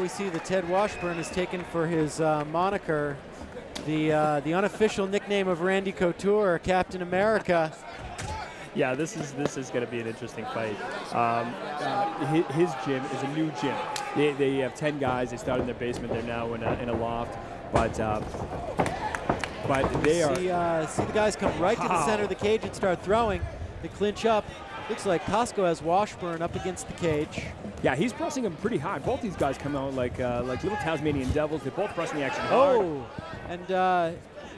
we see that Ted Washburn has taken for his moniker the unofficial nickname of Randy Couture, Captain America. Yeah, this is going to be an interesting fight. His gym is a new gym. They have 10 guys. They started in their basement. They're now in a loft. But they see the guys come right to the center of the cage and start throwing. They clinch up. Looks like Costco has Washburn up against the cage. Yeah, he's pressing him pretty hard. Both these guys come out like little Tasmanian devils. They're both pressing the action hard. Oh, and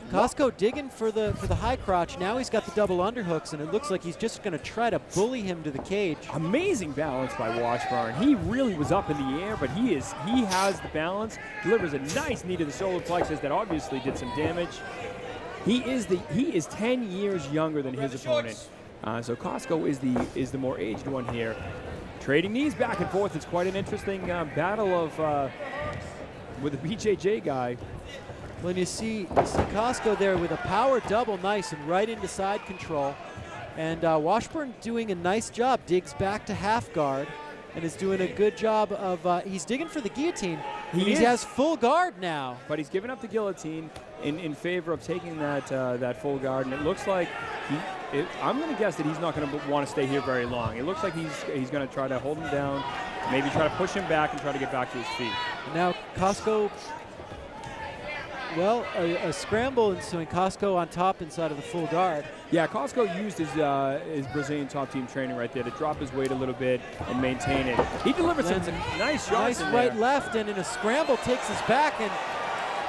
Costco digging for the high crotch. Now he's got the double underhooks, and it looks like he's just going to try to bully him to the cage. Amazing balance by Washburn. He really was up in the air, but he has the balance. Delivers a nice knee to the solar plexus that obviously did some damage. He is 10 years younger than his opponent. So Costco is the more aged one here. Trading knees back and forth. It's quite an interesting battle of with the BJJ guy. When you see Costco there with a power double, nice and right into side control. And Washburn doing a nice job, digs back to half guard and is doing a good job of, he's digging for the guillotine. He has full guard now. But he's given up the guillotine in favor of taking that full guard, and it looks like I'm going to guess that he's not going to want to stay here very long. It looks like he's going to try to hold him down, maybe try to push him back and try to get back to his feet. And now Costco, well, a scramble ensuing. Costco on top inside of the full guard. Yeah, Costco used his Brazilian top team training right there to drop his weight a little bit and maintain it. He delivered some nice shots. Nice right left, and in a scramble takes his back, and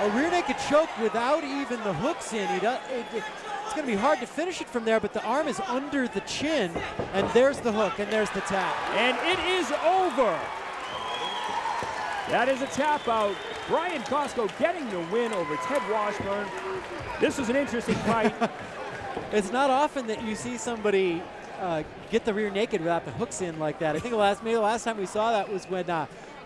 a rear naked choke without even the hooks in. It's going to be hard to finish it from there, but the arm is under the chin, and there's the hook, and there's the tap. And it is over. That is a tap out. Brian Costco getting the win over Ted Washburn. This was an interesting fight. It's not often that you see somebody get the rear naked without the hooks in like that. I think maybe the last time we saw that was when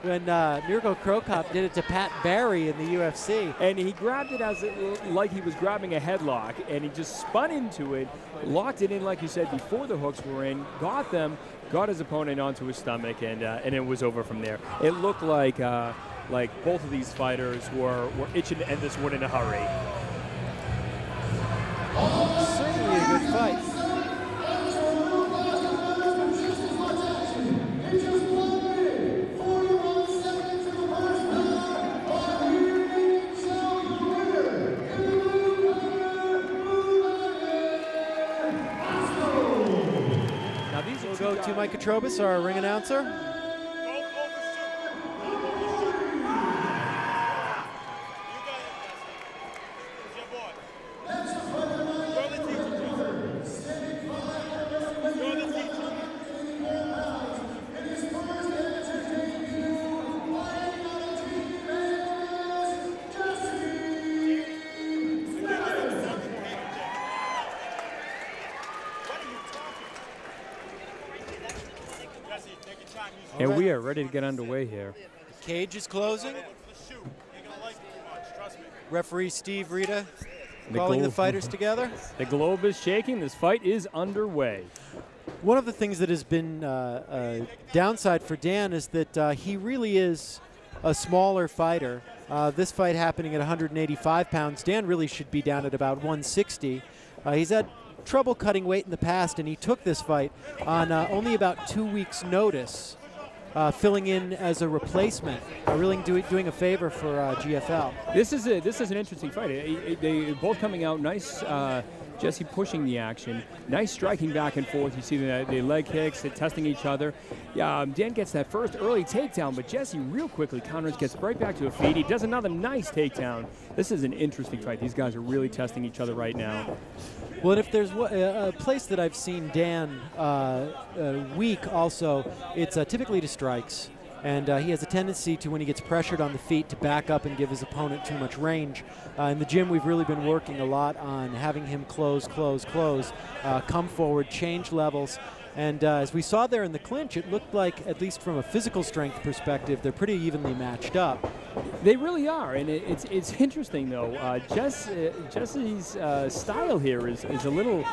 Mirko Cro Cop did it to Pat Barry in the UFC. And he grabbed it like he was grabbing a headlock, and he just spun into it, locked it in like you said before the hooks were in, got his opponent onto his stomach, and it was over from there. It looked like both of these fighters were itching to end this one in a hurry. Certainly a good fight. Now these will go to Mike Katrobis, our ring announcer. And we are ready to get underway here. The cage is closing. Referee Steve Rita calling the fighters together. The globe is shaking. This fight is underway. One of the things that has been a downside for Dan is that he really is a smaller fighter. This fight happening at 185 pounds. Dan really should be down at about 160. He's had trouble cutting weight in the past, and he took this fight on only about 2 weeks' notice, filling in as a replacement, really doing a favor for GFL. This is an interesting fight. They both coming out nice. Jesse pushing the action, nice striking back and forth. You see the leg kicks, they're testing each other. Dan gets that first early takedown, but Jesse real quickly counters, gets right back to the feet. He does another nice takedown. This is an interesting fight. These guys are really testing each other right now. Well, and if there's a place that I've seen Dan weak also, it's typically to strikes. And he has a tendency to, when he gets pressured on the feet, to back up and give his opponent too much range. In the gym, we've really been working a lot on having him close, come forward, change levels. And as we saw there in the clinch, it looked like, at least from a physical strength perspective, they're pretty evenly matched up. They really are, and it's interesting though. Jesse's style here is a little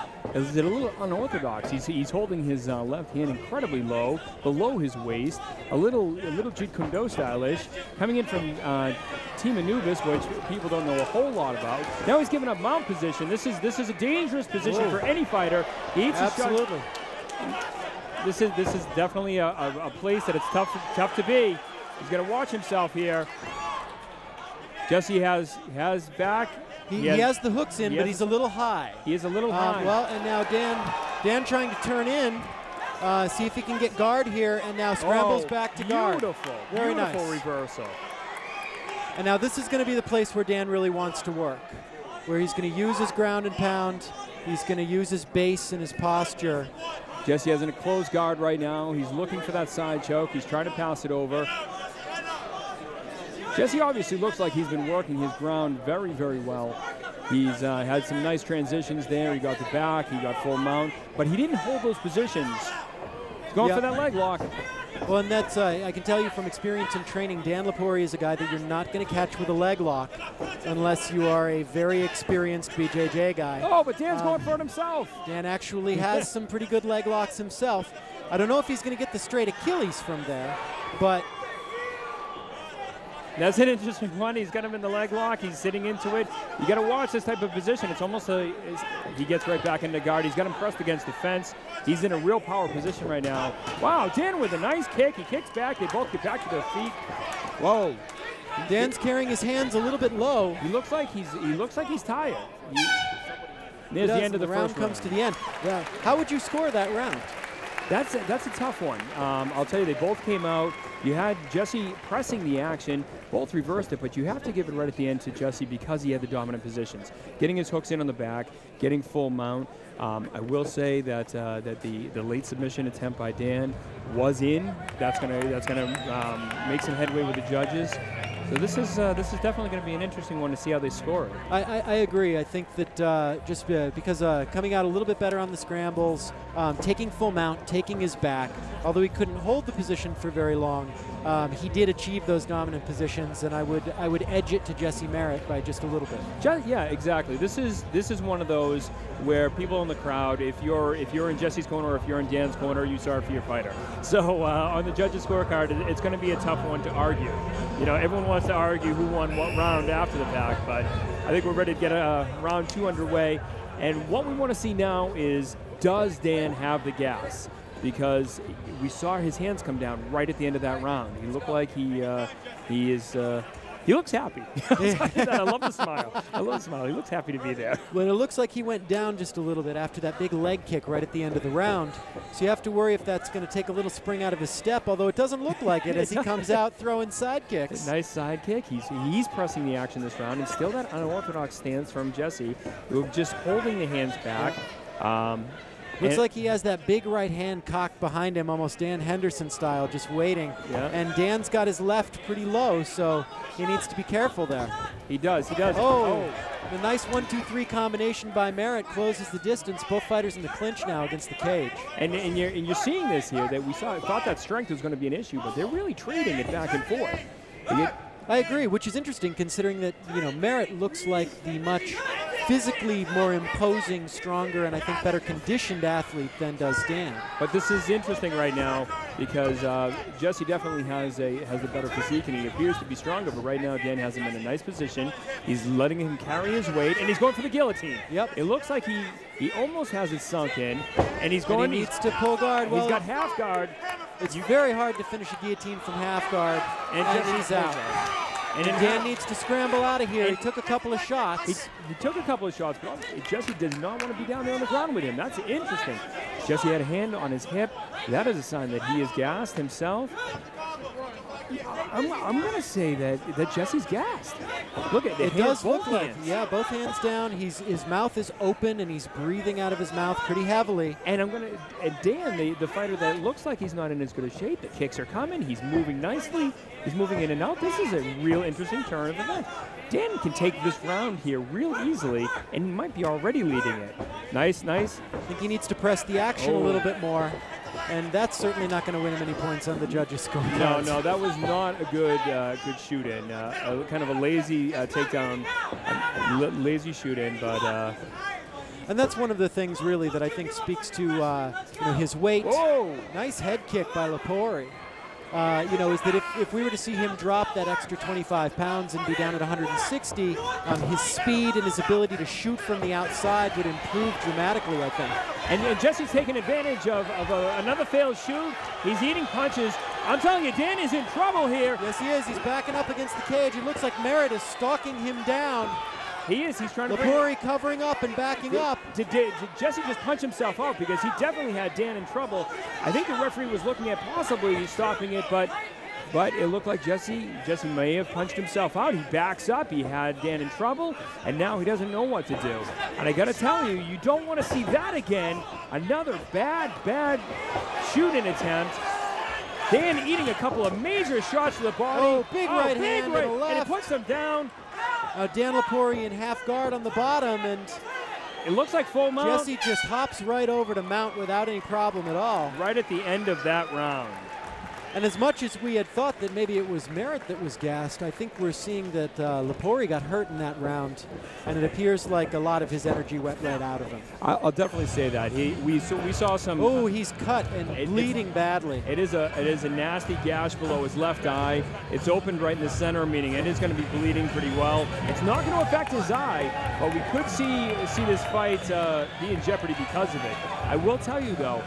unorthodox. He's holding his left hand incredibly low, below his waist, a little Jeet Kune Do stylish, coming in from Team Anubis, which people don't know a whole lot about. Now he's giving up mount position. This is a dangerous position for any fighter. He eats Absolutely. This is definitely a place that it's tough to be. He's going to watch himself here. Jesse has back. He has the hooks in, but he's a little high. He is a little high. Well, and now Dan trying to turn in, see if he can get guard here, and now scrambles back to guard. Beautiful. Very beautiful nice. Reversal. And now this is going to be the place where Dan really wants to work, where he's going to use his ground and pound. He's going to use his base and his posture. Jesse has a closed guard right now. He's looking for that side choke. He's trying to pass it over. Jesse obviously looks like he's been working his ground very, very well. He's had some nice transitions there. He got the back, he got full mount, but he didn't hold those positions. He's going for that leg lock. Well, and that's, I can tell you from experience in training, Dan Lepori is a guy that you're not going to catch with a leg lock unless you are a very experienced BJJ guy. Oh, but Dan's going for it himself. Dan actually has some pretty good leg locks himself. I don't know if he's going to get the straight Achilles from there, but that's an interesting one. He's got him in the leg lock. He's sitting into it. You got to watch this type of position. It's almost he gets right back into guard. He's got him pressed against the fence. He's in a real power position right now. Wow, Dan with a nice kick. He kicks back. They both get back to their feet. Whoa. Dan's carrying his hands a little bit low. He looks like he's tired. There's the end of the round. Comes to the end. Yeah. How would you score that round? That's a tough one. I'll tell you, they both came out. You had Jesse pressing the action, both reversed it, but you have to give it right at the end to Jesse because he had the dominant positions. Getting his hooks in on the back, getting full mount. I will say that the late submission attempt by Dan was in. That's gonna make some headway with the judges. So this is definitely going to be an interesting one to see how they score it. I agree. I think that just because coming out a little bit better on the scrambles, taking full mount, taking his back, although he couldn't hold the position for very long, he did achieve those dominant positions, and I would edge it to Jesse Merritt by just a little bit. Yeah, exactly. This is one of those where people in the crowd, if you're in Jesse's corner or if you're in Dan's corner, you start for your fighter. So on the judges' scorecard, it's going to be a tough one to argue. You know, everyone wants to argue who won what round after the fact, but I think we're ready to get round 2 underway. And what we want to see now is, does Dan have the gas? Because we saw his hands come down right at the end of that round. He looked like he looks happy. I love the smile. I love the smile. He looks happy to be there. Well, it looks like he went down just a little bit after that big leg kick right at the end of the round. So you have to worry if that's going to take a little spring out of his step, although it doesn't look like it as he comes out throwing side kicks. Nice side kick. He's pressing the action this round, and still that unorthodox stance from Jesse, just holding the hands back. Looks like he has that big right hand cocked behind him, almost Dan Henderson style, just waiting. Yeah. And Dan's got his left pretty low, so he needs to be careful there. He does. Oh, the nice 1-2-3 combination by Merritt closes the distance. Both fighters in the clinch now against the cage. And you're seeing this here, that we thought that strength was going to be an issue, but they're really trading it back and forth. I agree, which is interesting considering that, Merritt looks like the much physically more imposing, stronger, and I think better conditioned athlete than does Dan. But this is interesting right now because Jesse definitely has a better physique and he appears to be stronger, but right now Dan has him in a nice position. He's letting him carry his weight, and he's going for the guillotine. Yep. It looks like he almost has it sunk in, and he's going. And he needs to pull guard. He's got half guard. It's very hard to finish a guillotine from half guard, and he's out. And Dan needs to scramble out of here. He took a couple of shots. He took a couple of shots, but Jesse does not want to be down there on the ground with him. That's interesting. Jesse had a hand on his hip. That is a sign that he is gassed himself. I'm going to say that Jesse's gassed. Look at it. It does look like, yeah, both hands down. His mouth is open, and he's breathing out of his mouth pretty heavily. And Dan, the fighter that looks like he's not in as good a shape, the kicks are coming. He's moving nicely. He's moving in and out. This is a real interesting turn of events. Dan can take this round here real easily, and he might be already leading it. Nice. I think he needs to press the action a little bit more. and that's certainly not going to win him any points on the judges' scorecard. No, that was not a good shoot-in. Kind of a lazy takedown, lazy shoot-in, but... And that's one of the things, really, that I think speaks to his weight. Whoa! Nice head kick by Lepori. Is that if we were to see him drop that extra 25 pounds and be down at 160, his speed and his ability to shoot from the outside would improve dramatically, I think. And Jesse's taking advantage of another failed shoot. He's eating punches. I'm telling you, Dan is in trouble here. Yes, he is. He's backing up against the cage. It looks like Merritt is stalking him down. He is. He's trying to Lepori covering up and backing up. Did Jesse just punch himself out? Because he definitely had Dan in trouble. I think the referee was looking at possibly stopping it, but it looked like Jesse may have punched himself out. He backs up. He had Dan in trouble, and now he doesn't know what to do. And I got to tell you, you don't want to see that again. Another bad shooting attempt. Dan eating a couple of major shots to the body. Oh, big right hand to the left. And it puts him down. Dan Lepori in half guard on the bottom, and it looks like full mount. Jesse just hops right over to mount without any problem at all. Right at the end of that round. And as much as we had thought that maybe it was Merritt that was gassed, I think we're seeing that Lepori got hurt in that round, and it appears like a lot of his energy went right out of him. I'll definitely say that. We saw some. Oh, he's cut and bleeding badly. It is a nasty gash below his left eye. It's opened right in the center, meaning it is going to be bleeding pretty well. It's not going to affect his eye, but we could see this fight be in jeopardy because of it. I will tell you though,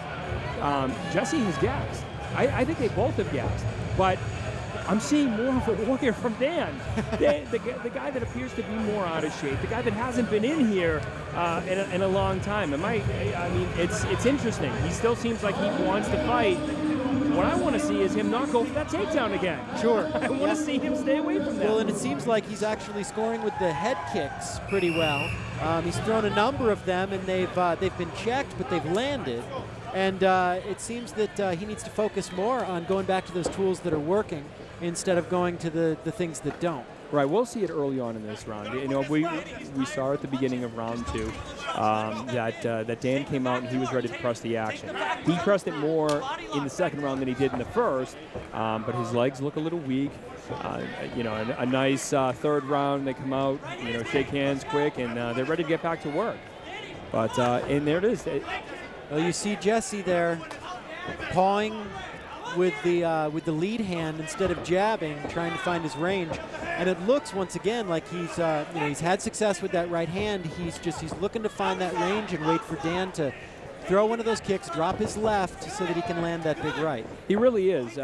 Jesse has gassed. I think they both have gassed, but I'm seeing more of a warrior from Dan. the guy that appears to be more out of shape, the guy that hasn't been in here in a long time. It's interesting. He still seems like he wants to fight. What I want to see is him not go for that takedown again. Sure. I want to see him stay away from that. Well, and it seems like he's actually scoring with the head kicks pretty well. He's thrown a number of them, and they've been checked, but they've landed. And it seems that he needs to focus more on going back to those tools that are working instead of going to the things that don't. Right, we'll see it early on in this round. We saw at the beginning of round 2 that Dan came out and he was ready to press the action. He pressed it more in the second round than he did in the first, but his legs look a little weak. A nice third round. They come out, shake hands quick, and they're ready to get back to work. But and there it is. Well, you see Jesse there pawing with the lead hand instead of jabbing, trying to find his range. And it looks once again like he's had success with that right hand. He's looking to find that range and wait for Dan to throw one of those kicks, drop his left so that he can land that big right. He really is.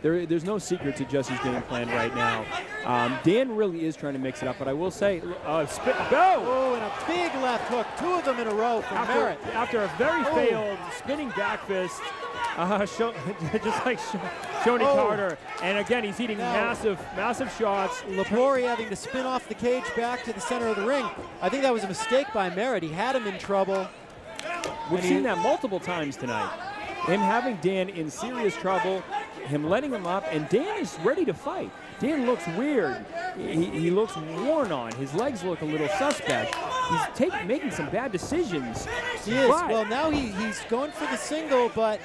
There's no secret to Jesse's game plan right now. Dan really is trying to mix it up, but I will say, go! Oh, and a big left hook, 2 of them in a row from Merritt. After a very failed spinning back fist, just like Shoney Carter. And again, he's eating massive shots. Lepori having to spin off the cage back to the center of the ring. I think that was a mistake by Merritt. He had him in trouble. We've seen that multiple times tonight. Him having Dan in serious trouble, him letting him up, and Dan is ready to fight. Dan looks weird. He looks worn on. His legs look a little suspect. He's making some bad decisions. He is. Well, now he's going for the single, but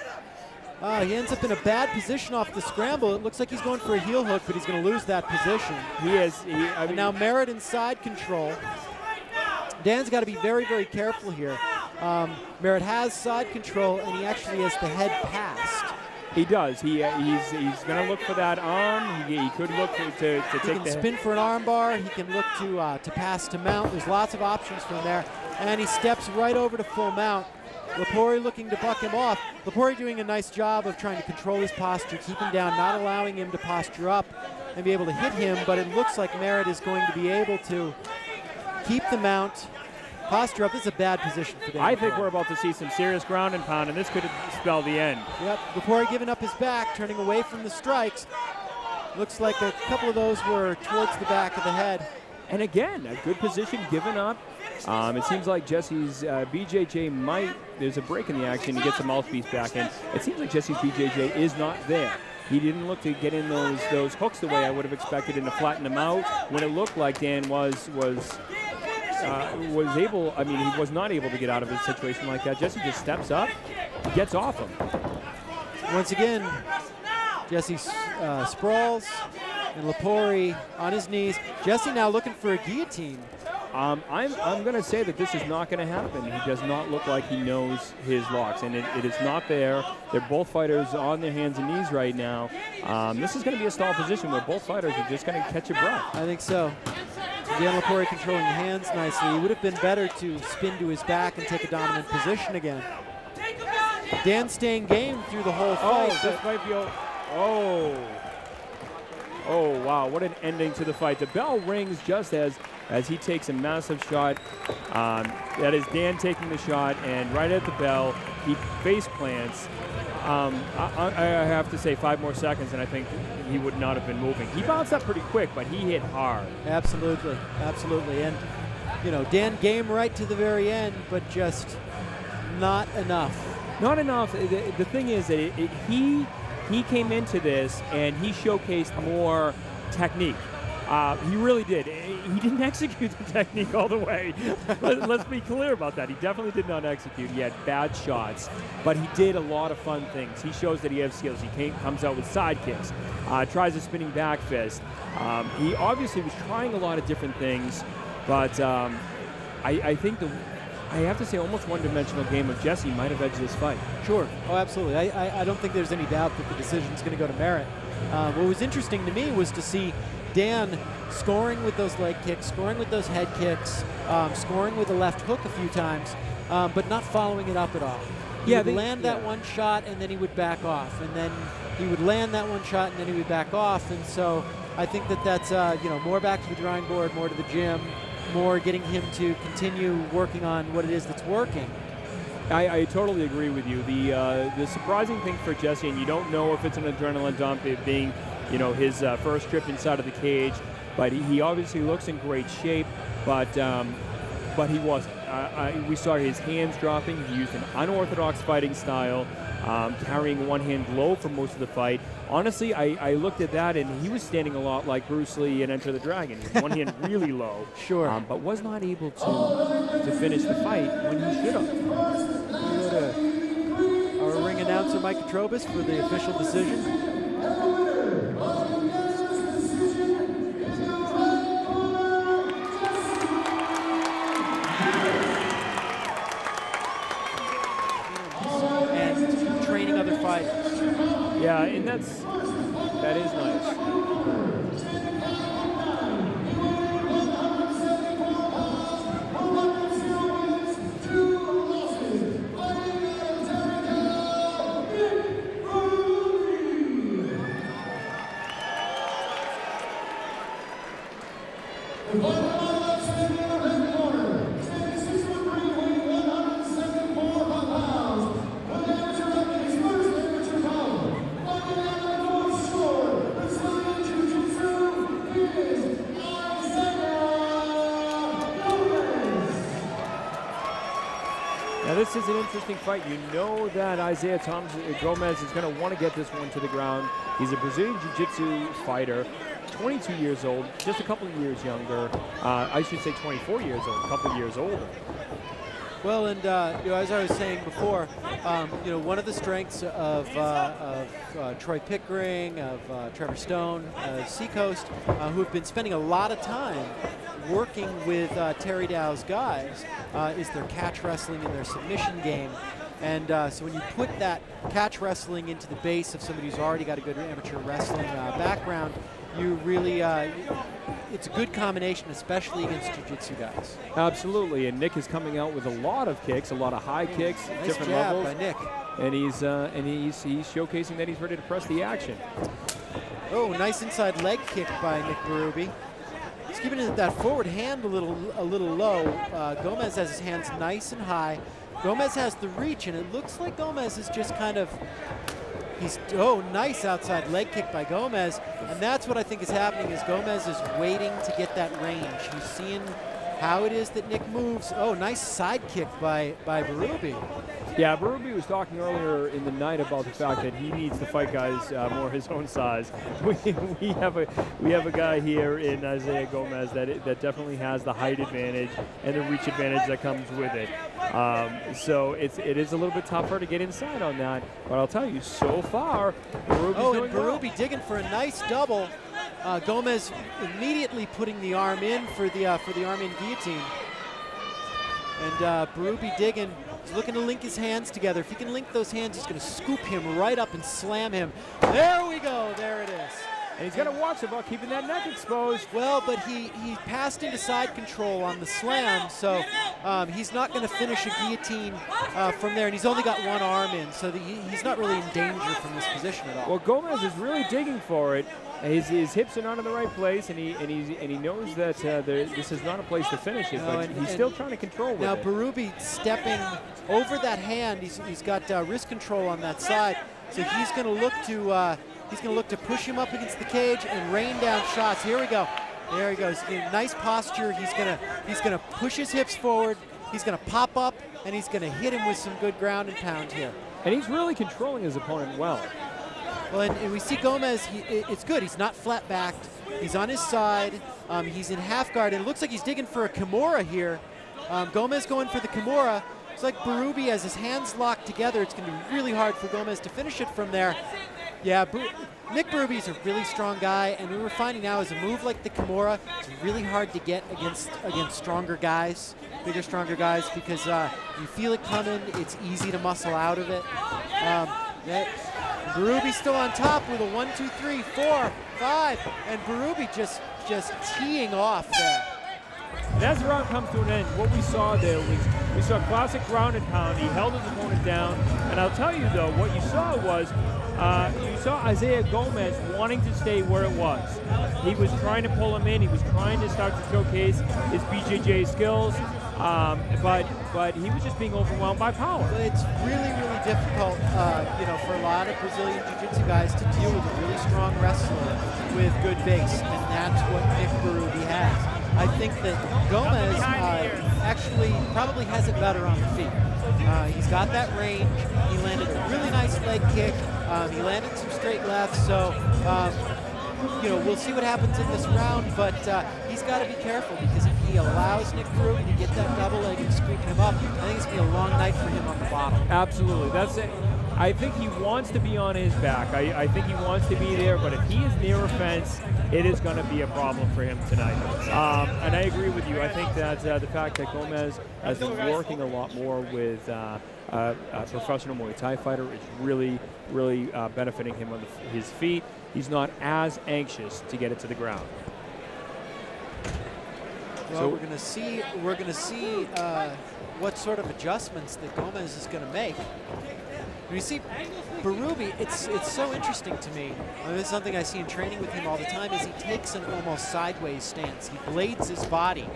he ends up in a bad position off the scramble. It looks like he's going for a heel hook, but he's going to lose that position. He is. Now Merritt in side control. Dan's got to be very, very careful here. Merritt has side control, and he actually has the head passed. He does. He's going to look for that arm. He could look to take the He can spin for an arm bar. He can look to pass to mount. There's lots of options from there. And he steps right over to full mount. Lepori looking to buck him off. Lepori doing a nice job of trying to control his posture, keep him down, not allowing him to posture up and be able to hit him. But it looks like Merritt is going to be able to keep the mount, posture up. This is a bad position for Dan. I think we're about to see some serious ground and pound, and this could spell the end. Yep, Lepori giving up his back, turning away from the strikes. Looks like a couple of those were towards the back of the head. And again, a good position given up. It seems like Jesse's BJJ might, there's a break in the action. He gets the mouthpiece back in. It seems like Jesse's BJJ is not there. He didn't look to get in those hooks the way I would have expected and to flatten them out when it looked like Dan was able, he was not able to get out of a situation like that. Jesse just steps up gets off him. Once again, Jesse sprawls, and Lepori on his knees. Jesse now looking for a guillotine. I'm going to say that this is not going to happen. He does not look like he knows his locks, and it is not there. They're both fighters on their hands and knees right now. This is going to be a stall position where both fighters are just going to catch a breath. I think so. Dan Lepori controlling the hands nicely. It would have been better to spin to his back and take a dominant position again. Dan staying game through the whole fight. Oh, this might be Oh, wow, what an ending to the fight. The bell rings just as he takes a massive shot. That is Dan taking the shot, and right at the bell, he face plants. I have to say 5 more seconds, and I think he would not have been moving. He bounced up pretty quick, but he hit hard. Absolutely, absolutely. And, you know, Dan game right to the very end, but just not enough. Not enough. The thing is that he came into this and he showcased more technique. He really did. He didn't execute the technique all the way. Let's be clear about that. He definitely did not execute. He had bad shots, but he did a lot of fun things. He shows that he has skills. He comes out with side kicks, tries a spinning back fist. He obviously was trying a lot of different things, but I think I have to say almost one-dimensional game of Jesse might have edged this fight. Sure. Oh, absolutely. I don't think there's any doubt that the decision's going to go to Merritt. What was interesting to me was to see Dan scoring with those leg kicks, scoring with those head kicks, scoring with a left hook a few times, but not following it up at all. He would land that one shot, and then he would back off. And then he would land that one shot, and then he would back off. And so I think that's more back to the drawing board, more to the gym, more getting him to continue working on what it is that's working. I totally agree with you. The surprising thing for Jesse, and you don't know if it's an adrenaline dump, it being his first trip inside of the cage, but he obviously looks in great shape, but he wasn't. We saw his hands dropping. He used an unorthodox fighting style, carrying one hand low for most of the fight. Honestly, I looked at that, and he was standing a lot like Bruce Lee in Enter the Dragon. One hand really low, sure, but was not able to finish the fight when he should have. We go to our ring announcer, Mike Katrobis, for the official decision. Yeah, and that is nice. This is an interesting fight. You know that Isaiah Gomez is going to want to get this one to the ground. He's a Brazilian Jiu-Jitsu fighter, 22 years old, just a couple of years younger. I should say 24 years old, a couple of years older. Well, and as I was saying before, one of the strengths of Troy Pickering, of Trevor Stone, Seacoast, who have been spending a lot of time working with Terry Dow's guys, is their catch wrestling and their submission game. And so when you put that catch wrestling into the base of somebody who's already got a good amateur wrestling background, you really, it's a good combination, especially against jiu-jitsu guys. Absolutely, and Nick is coming out with a lot of kicks, a lot of high kicks, nice different jab levels. by Nick. And he's showcasing that he's ready to press the action. Oh, nice inside leg kick by Nick Berube. He's keeping that forward hand a little low. Gomez has his hands nice and high. Gomez has the reach, and it looks like Gomez is just kind of, nice outside leg kick by Gomez. And that's what I think is happening, is Gomez is waiting to get that range. He's seeing how it is that Nick moves. Oh, nice side kick by Berube. Yeah, Berube was talking earlier in the night about the fact that he needs to fight guys more his own size. We have a guy here in Isaiah Gomez that definitely has the height advantage and the reach advantage that comes with it. So it is a little bit tougher to get inside on that. But I'll tell you, so far, Berube's doing well. Berube digging for a nice double. Gomez immediately putting the arm in for the arm in guillotine. And Berube digging. He's looking to link his hands together. If he can link those hands, he's going to scoop him right up and slam him. There we go. There it is. And he's got to watch about keeping that neck exposed. Well, but he passed into side control on the slam, so he's not going to finish a guillotine from there. And he's only got one arm in, so he's not really in danger from this position at all. Well, Gomez is really digging for it. His hips are not in the right place, and he knows that this is not a place to finish it, but he's still trying to control with now, it. Now, Berube stepping over that hand. He's got wrist control on that side, so he's going to look to push him up against the cage and rain down shots. Here we go. There he goes. Nice posture. He's gonna push his hips forward. He's gonna pop up, and he's gonna hit him with some good ground and pound here. And he's really controlling his opponent well. Well, and we see Gomez, it's good. He's not flat backed. He's on his side. He's in half guard, and it looks like he's digging for a Kimura here. Gomez going for the Kimura. It's like Berube has his hands locked together. It's going to be really hard for Gomez to finish it from there. Yeah, Nick Berube is a really strong guy, and we were finding now is a move like the Kimura, it's really hard to get against stronger guys, bigger, stronger guys, because you feel it coming. It's easy to muscle out of it. Berube still on top with a 1, 2, 3, 4, 5, and Berube just teeing off there. And as the round comes to an end, what we saw there was we saw classic ground and pound. He held his opponent down, and I'll tell you though, what you saw was you saw Isaiah Gomez wanting to stay where it was. He was trying to pull him in. He was trying to start to showcase his BJJ skills, but he was just being overwhelmed by power. It's really, really difficult, for a lot of Brazilian Jiu-Jitsu guys to deal with a really strong wrestler with good base, and that's what Nick Berube has. I think that Gomez actually probably has it better on the feet. He's got that range. He landed a really nice leg kick. He landed some straight lefts. So, we'll see what happens in this round, but he's got to be careful, because if he allows Nick Berube to get that double leg and scoop him up, I think it's going to be a long night for him on the bottom. Absolutely. That's it. I think he wants to be on his back. I think he wants to be there, but if he is near a fence, it is going to be a problem for him tonight. And I agree with you. I think that the fact that Gomez has been working a lot more with a professional Muay Thai fighter is really, really benefiting him on his feet. He's not as anxious to get it to the ground. Well, so we're going to see what sort of adjustments that Gomez is going to make. You see, Berube, it's so interesting to me. This is something I see in training with him all the time, is he takes an almost sideways stance. He blades his body.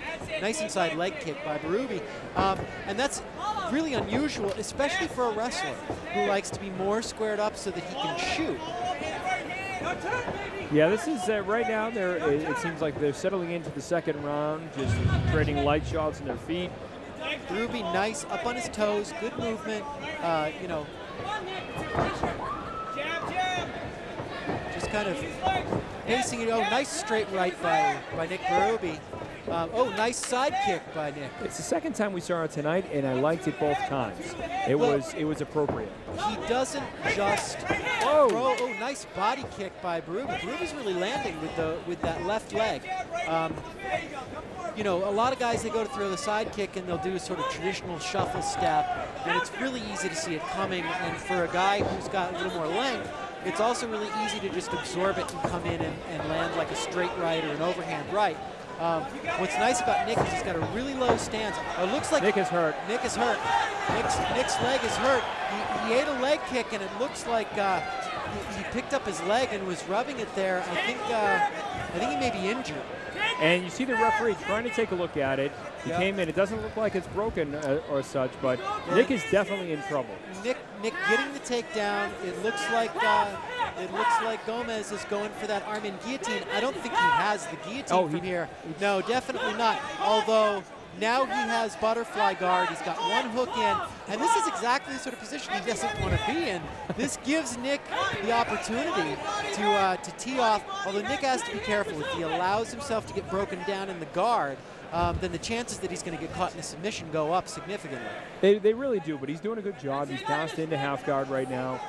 Nice inside leg kick by Berube. And that's really unusual, especially for a wrestler who likes to be more squared up so that he can shoot. Yeah, this is right now. It seems like they're settling into the second round, just trading light shots in their feet. Berube nice, up on his toes, good movement. Just kind of pacing it. Oh, nice straight right by Nick Berube. Nice side kick by Nick. It's the second time we saw it tonight, and I liked it both times. It was appropriate. He doesn't just throw. Oh, nice body kick by Berube. Berube's really landing with that left leg. A lot of guys, they go to throw the side kick and they'll do a sort of traditional shuffle step, and it's really easy to see it coming. And for a guy who's got a little more length, it's also really easy to just absorb it and come in and land like a straight right or an overhand right. What's nice about Nick is he's got a really low stance. It looks like Nick is hurt. Nick is hurt. Nick's leg is hurt. He ate a leg kick, and it looks like he picked up his leg and was rubbing it there. I think he may be injured. And you see the referee trying to take a look at it. He came in. It doesn't look like it's broken or such, but Nick is definitely in trouble. Nick getting the takedown. It looks like Gomez is going for that arm in guillotine. I don't think he has the guillotine from here. No, definitely not. Although Now he has butterfly guard. He's got one hook in, and this is exactly the sort of position he doesn't want to be in. This gives Nick the opportunity to tee off, although Nick has to be careful. If he allows himself to get broken down in the guard, then the chances that he's going to get caught in a submission go up significantly. They really do, but he's doing a good job. He's passed into half guard right now.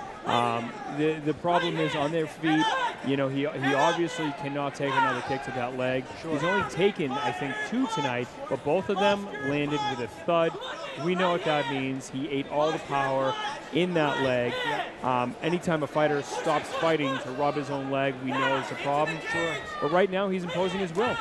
The problem is on their feet. You know, he obviously cannot take another kick to that leg. Sure. He's only taken, I think, 2 tonight, but both of them landed with a thud. We know what that means. He ate all the power in that leg. Anytime a fighter stops fighting to rub his own leg, we know it's a problem. Sure. But right now, he's imposing his will.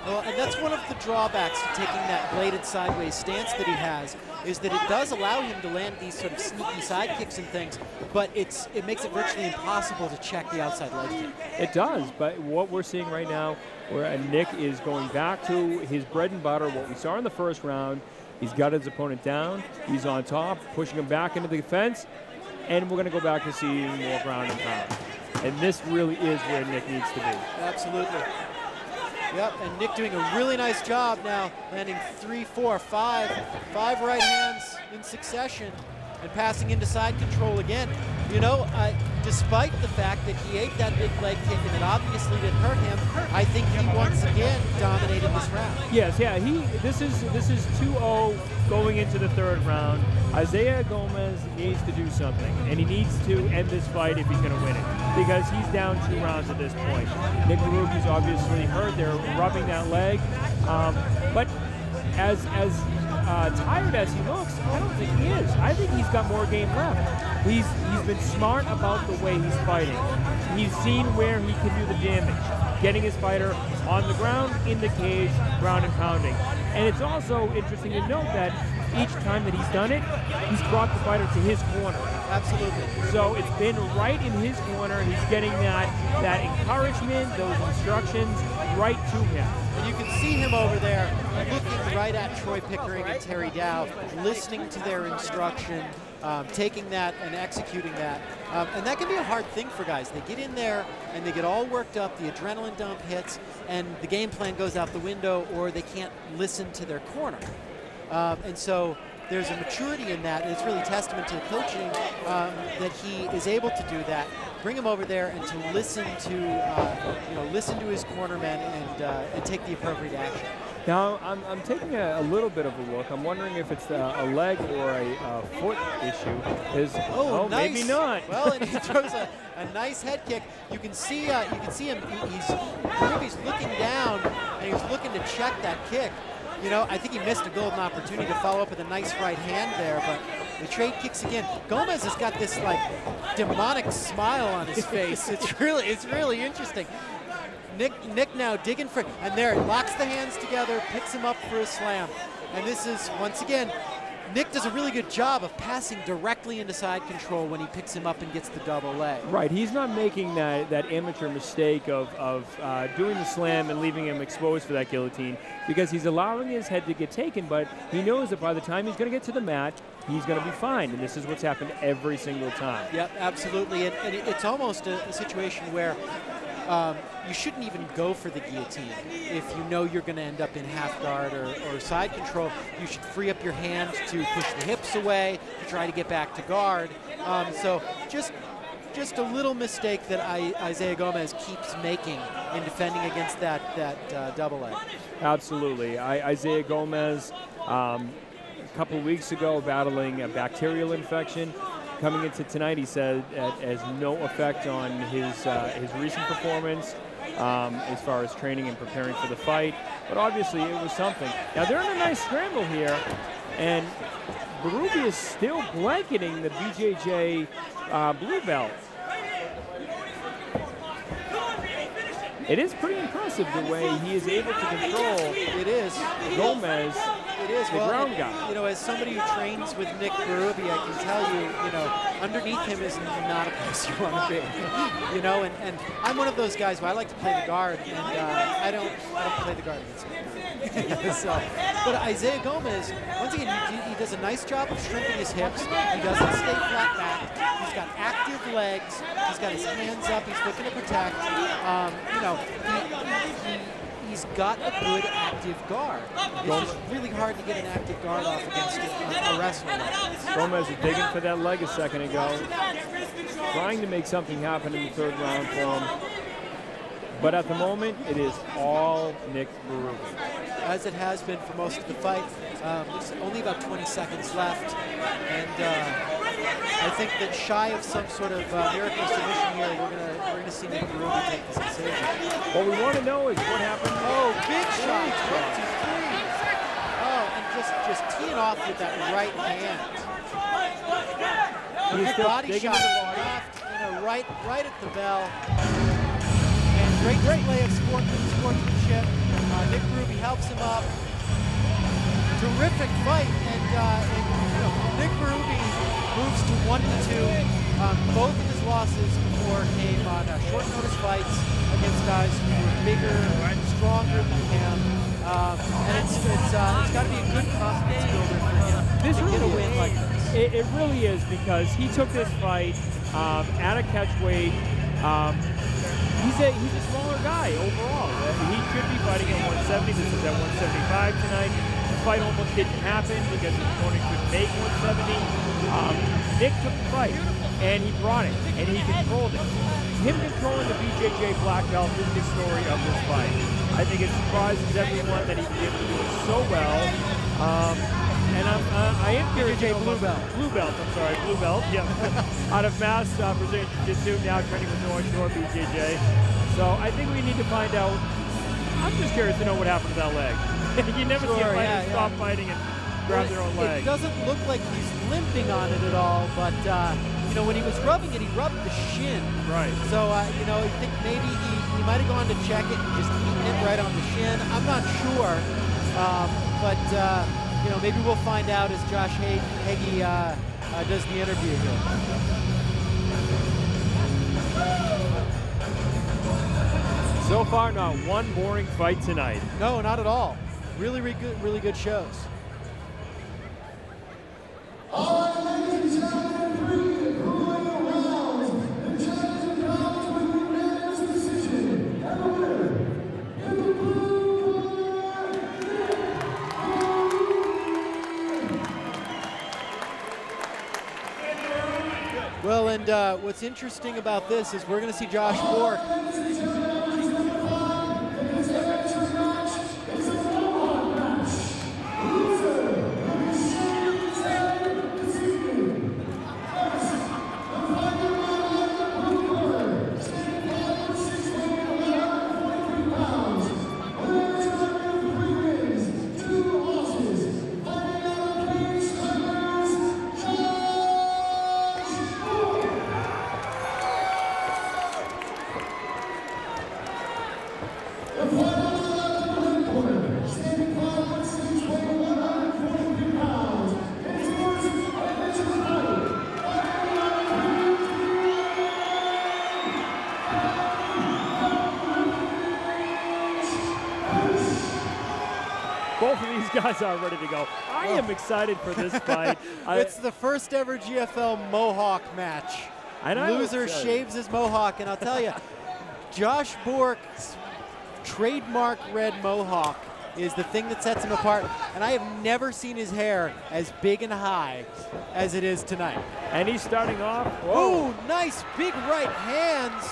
Well, and that's one of the drawbacks to taking that bladed sideways stance that he has, is that it does allow him to land these sort of sneaky side kicks and things, but it makes it virtually impossible to check the outside leg kick. It does, but what we're seeing right now, where Nick is going back to his bread and butter, what we saw in the first round. He's got his opponent down. He's on top, pushing him back into the fence, and we're going to go back to see more ground and pound. And this really is where Nick needs to be. Absolutely. Yep, and Nick doing a really nice job now, landing 3, 4, 5 right hands in succession and passing into side control again. You know, despite the fact that he ate that big leg kick and it obviously didn't hurt him, I think he once again dominated this round. Yes, yeah. This is 2-0 going into the third round. Isaiah Gomez needs to do something, and he needs to end this fight if he's going to win it, because he's down 2 rounds at this point. Nick Berube obviously hurt. They're rubbing that leg, but as tired as he looks, I don't think he is. I think he's got more game left. He's been smart about the way he's fighting. He's seen where he can do the damage, getting his fighter on the ground, in the cage, ground and pounding. And it's also interesting to note that each time that he's done it, he's brought the fighter to his corner. Absolutely. So it's been right in his corner. He's getting that encouragement, those instructions right to him. And you can see him over there looking right at Troy Pickering and Terry Dow, listening to their instruction, taking that and executing that. And that can be a hard thing for guys. They get in there and they get all worked up, the adrenaline dump hits, and the game plan goes out the window, or they can't listen to their corner. And so there's a maturity in that, and it's really testament to the coaching that he is able to do that. Bring him over there and to listen to, listen to his cornermen and take the appropriate action. Now, I'm taking a little bit of a look. I'm wondering if it's a leg or a foot issue. Nice. Maybe not. Well, and he throws a nice head kick. You can see him. He's looking down and he's looking to check that kick. You know, I think he missed a golden opportunity to follow up with a nice right hand there, but the trade kicks again. Gomez has got this like demonic smile on his face. It's really interesting. Nick now digging for, and there, locks the hands together, picks him up for a slam. And this is, once again, Nick does a really good job of passing directly into side control when he picks him up and gets the double leg. Right, he's not making that amateur mistake of doing the slam and leaving him exposed for that guillotine, because he's allowing his head to get taken, but he knows that by the time he's going to get to the mat, he's going to be fine, and this is what's happened every single time. Yep, absolutely, and it's almost a situation where you shouldn't even go for the guillotine. If you know you're going to end up in half guard or side control, you should free up your hand to push the hips away, to try to get back to guard. So just a little mistake that Isaiah Gomez keeps making in defending against that double leg. Absolutely. Isaiah Gomez, a couple of weeks ago, battling a bacterial infection. Coming into tonight, he said it has no effect on his recent performance as far as training and preparing for the fight. But obviously, it was something. Now, they're in a nice scramble here, and Berube is still blanketing the BJJ blue belt. It is pretty impressive the way he is able to control. It is. Gomez. It is. The ground guy. You know, as somebody who trains with Nick Berube, I can tell you, underneath him is not a place you want to be. And I'm one of those guys who I like to play the guard, and I don't play the guard against him. But Isaiah Gomez, once again, he does a nice job of shrinking his hips. He doesn't stay flat back. He's got active legs. He's got his hands up. He's looking to protect. He he's got a good active guard. It's just really hard to get an active guard off against a wrestler. Gomez was digging for that leg a second ago, trying to make something happen in the third round for him. But at the moment, it is all Nick Berube. As it has been for most of the fight. There's only about 20 seconds left. And I think that shy of some sort of miracle submission here, we're gonna see Nick Berube take this decision. What we want to know is what happened. Oh, big shot. 1, 2, 3. Oh, and just teeing off with that right hand. Good body shot to the left, right at the bell. Great display of sportsmanship. Nick Berube helps him up. Terrific fight, and Nick Berube moves to 1-2. Both of his losses before came on short notice fights against guys who were bigger, stronger than him. And it's got to be a good confidence builder for him to get a win like this. It really is, because he took this fight at a catch weight. He's a smaller guy overall. He should be fighting at 170. This is at 175 tonight. The fight almost didn't happen because his opponent couldn't make 170. Nick took the fight, and he brought it, and he controlled it. Him controlling the BJJ black belt is the story of this fight. I think it surprises everyone that he was able to do it so well. And I am curious. Blue belt. Blue belt, I'm sorry, blue belt, yeah. Out of Mass Brazilian Jiu-Jitsu, now training with North Shore BJJ. So I think we need to find out. I'm just curious to know what happened to that leg. You never see a fighter stop fighting and grab their own leg. It doesn't look like he's limping on it at all, but when he was rubbing it, he rubbed the shin. Right. So I think maybe he might have gone to check it and just eaten it right on the shin. I'm not sure, but. Maybe we'll find out as Josh Hagee does the interview here. So far, not one boring fight tonight. No, not at all. Really good shows. Well, and what's interesting about this is we're going to see Josh Bork. Both of these guys are ready to go. I am excited for this fight. It's the first ever GFL Mohawk match. Loser shaves his mohawk, and I'll tell you, Josh Bork's trademark red mohawk is the thing that sets him apart, and I have never seen his hair as big and high as it is tonight. And he's starting off. Oh, nice big right hands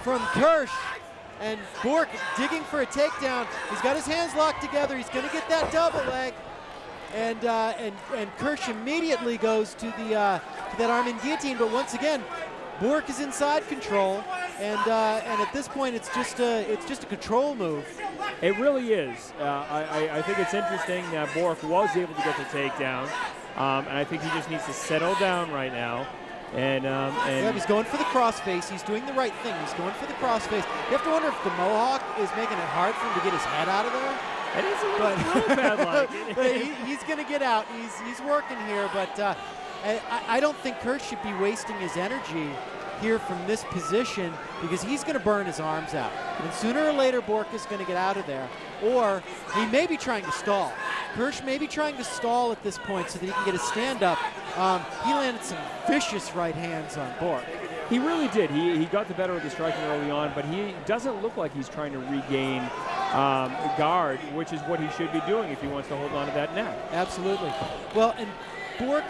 from Kirsch. And Bork digging for a takedown. He's got his hands locked together. He's going to get that double leg. And Kirsch immediately goes to that Armin guillotine. But once again, Bork is inside control. And at this point, it's just a control move. It really is. I think it's interesting that Bork was able to get the takedown. And I think he just needs to settle down right now. And he's going for the crossface. He's doing the right thing. He's going for the crossface. You have to wonder if the mohawk is making it hard for him to get his head out of there. It is a little bad like. But he's going to get out. He's working here, but I don't think Kirsch should be wasting his energy here from this position, because he's going to burn his arms out. And sooner or later, Bork is going to get out of there. Or he may be trying to stall. Kirsch may be trying to stall at this point so that he can get a stand-up. He landed some vicious right hands on Bork. He really did. He got the better of the striking early on, but he doesn't look like he's trying to regain guard, which is what he should be doing if he wants to hold on to that neck. Absolutely. Well, and Bourque,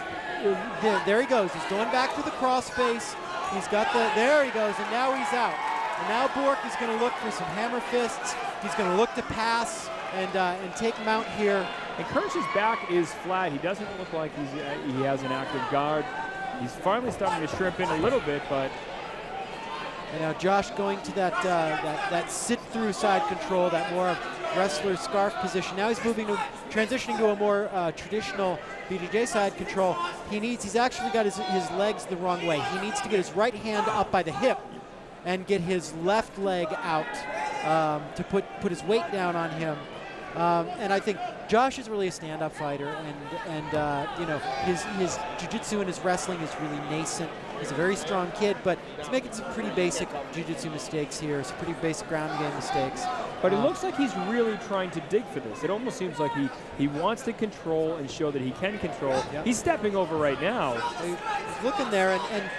there he goes. He's going back to the cross face. He's got there he goes, and now he's out. And now Bourque is going to look for some hammer fists. He's going to look to pass and take mount here. And Kirsch's back is flat. He doesn't look like he has an active guard. He's finally starting to shrimp in a little bit, but. And now Josh going to that sit-through side control, that more wrestler scarf position. Now he's transitioning to a more traditional BJJ side control. He's actually got his legs the wrong way. He needs to get his right hand up by the hip and get his left leg out to put his weight down on him. And I think Josh is really a stand-up fighter, and you know, his jiu-jitsu and his wrestling is really nascent. He's a very strong kid, but he's making some pretty basic jiu-jitsu mistakes here, some pretty basic ground game mistakes. But it looks like he's really trying to dig for this. It almost seems like he wants to control and show that he can control. Yep. He's stepping over right now. He's looking there, and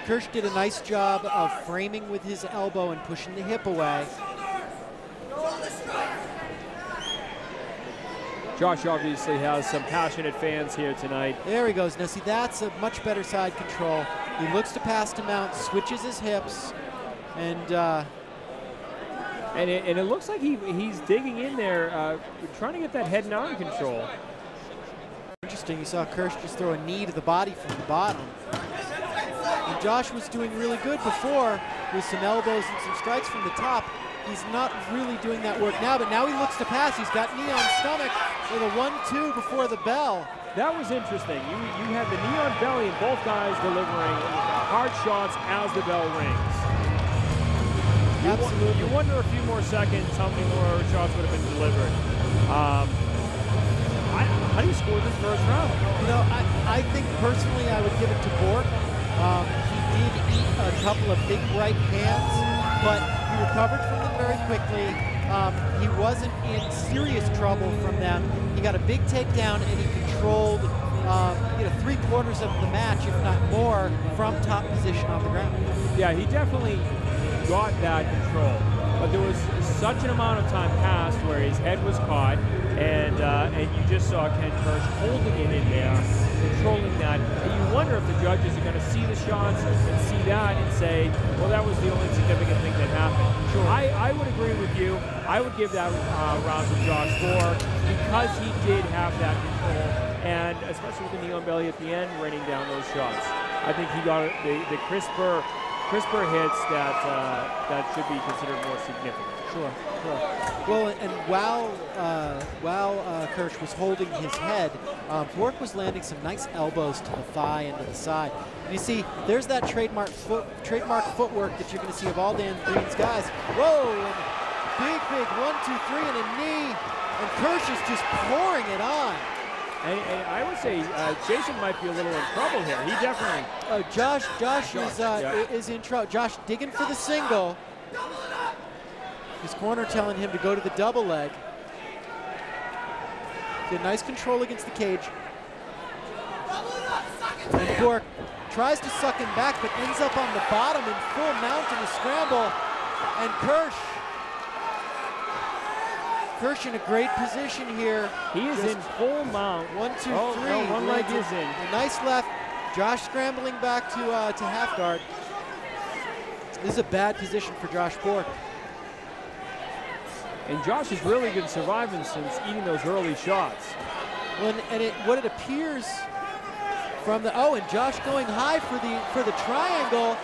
Kirsch did a nice job of framing with his elbow and pushing the hip away. Josh obviously has some passionate fans here tonight. There he goes. Now see, that's a much better side control. He looks to pass to mount, switches his hips, and it looks like he's digging in there, trying to get that head and arm control. Interesting. You saw Kirsch just throw a knee to the body from the bottom. And Josh was doing really good before with some elbows and some strikes from the top. He's not really doing that work now, but now he looks to pass. He's got knee on stomach with a 1-2 before the bell. That was interesting. You had the knee on belly and both guys delivering hard shots as the bell rings. Absolutely. You wonder a few more seconds how many more shots would have been delivered. How do you score this first round? You know, I think personally I would give it to Bourque. He did eat a couple of big right hands, but he recovered from them very quickly. He wasn't in serious trouble from them. He got a big takedown and he controlled you know, 3/4 of the match, if not more, from top position on the ground. Yeah, he definitely got that control. But there was such an amount of time passed where his head was caught, and you just saw Ken Kirsch holding it in there, controlling that. And you wonder if the judges are going to see the shots and see that and say, well, that was the only significant thing that happened. Sure. I would agree with you. I would give that round to Josh Bourque because he did have that control, and especially with the knee on belly at the end, raining down those shots. I think he got the crisper hits that should be considered more significant. Sure. Well, and while Kirsch was holding his head, Bourque was landing some nice elbows to the thigh and to the side. And you see, there's that trademark footwork that you're going to see of all Dan Green's guys. Whoa! And big 1, 2, 3, and a knee, and Kirsch is just pouring it on. And I would say Jason might be a little in trouble here. He definitely. Josh is in trouble. Josh digging for the single. His corner telling him to go to the double leg. Get nice control against the cage. And Bourque tries to suck him back, but ends up on the bottom in full mount in the scramble. And Kirsch in a great position here. He is in full mount. 1, 2, 3. No, one leg is in. A nice left. Josh scrambling back to half guard. This is a bad position for Josh Bourque. And Josh has really been surviving since eating those early shots. Well, what it appears from and Josh going high for the triangle.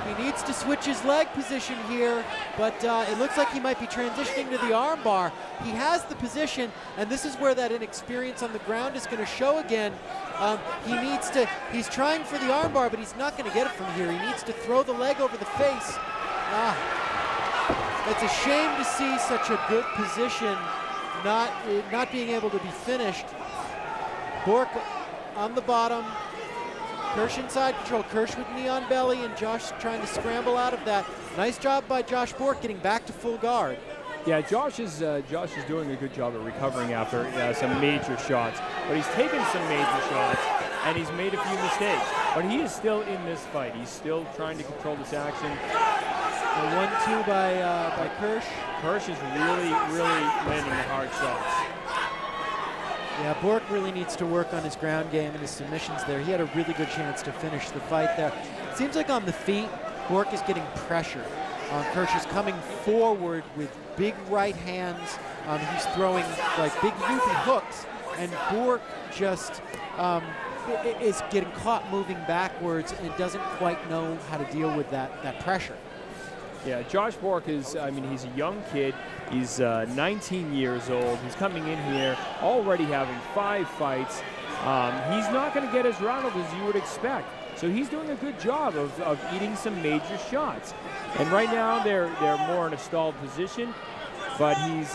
He needs to switch his leg position here, but it looks like he might be transitioning to the arm bar. He has the position, and this is where that inexperience on the ground is going to show again. He's trying for the arm bar, but he's not going to get it from here. He needs to throw the leg over the face. It's a shame to see such a good position not being able to be finished. Bourque on the bottom. Kirsch inside control. Kirsch with knee on belly, and Josh trying to scramble out of that. Nice job by Josh Bourque getting back to full guard. Yeah, Josh is doing a good job of recovering after some major shots. But he's taken some major shots, and he's made a few mistakes. But he is still in this fight. He's still trying to control this action. 1-2 by Kirsch. Kirsch is really landing the hard shots. Yeah, Bork really needs to work on his ground game and his submissions there. He had a really good chance to finish the fight there. Seems like on the feet, Bork is getting pressure. Kirsch is coming forward with big right hands. He's throwing like big loopy hooks, and Bork just is getting caught moving backwards and doesn't quite know how to deal with that pressure. Yeah, Josh Bork is, I mean, he's a young kid. He's 19 years old. He's coming in here already having 5 fights. He's not going to get as rattled as you would expect. So he's doing a good job of eating some major shots. And right now they're more in a stalled position, but he's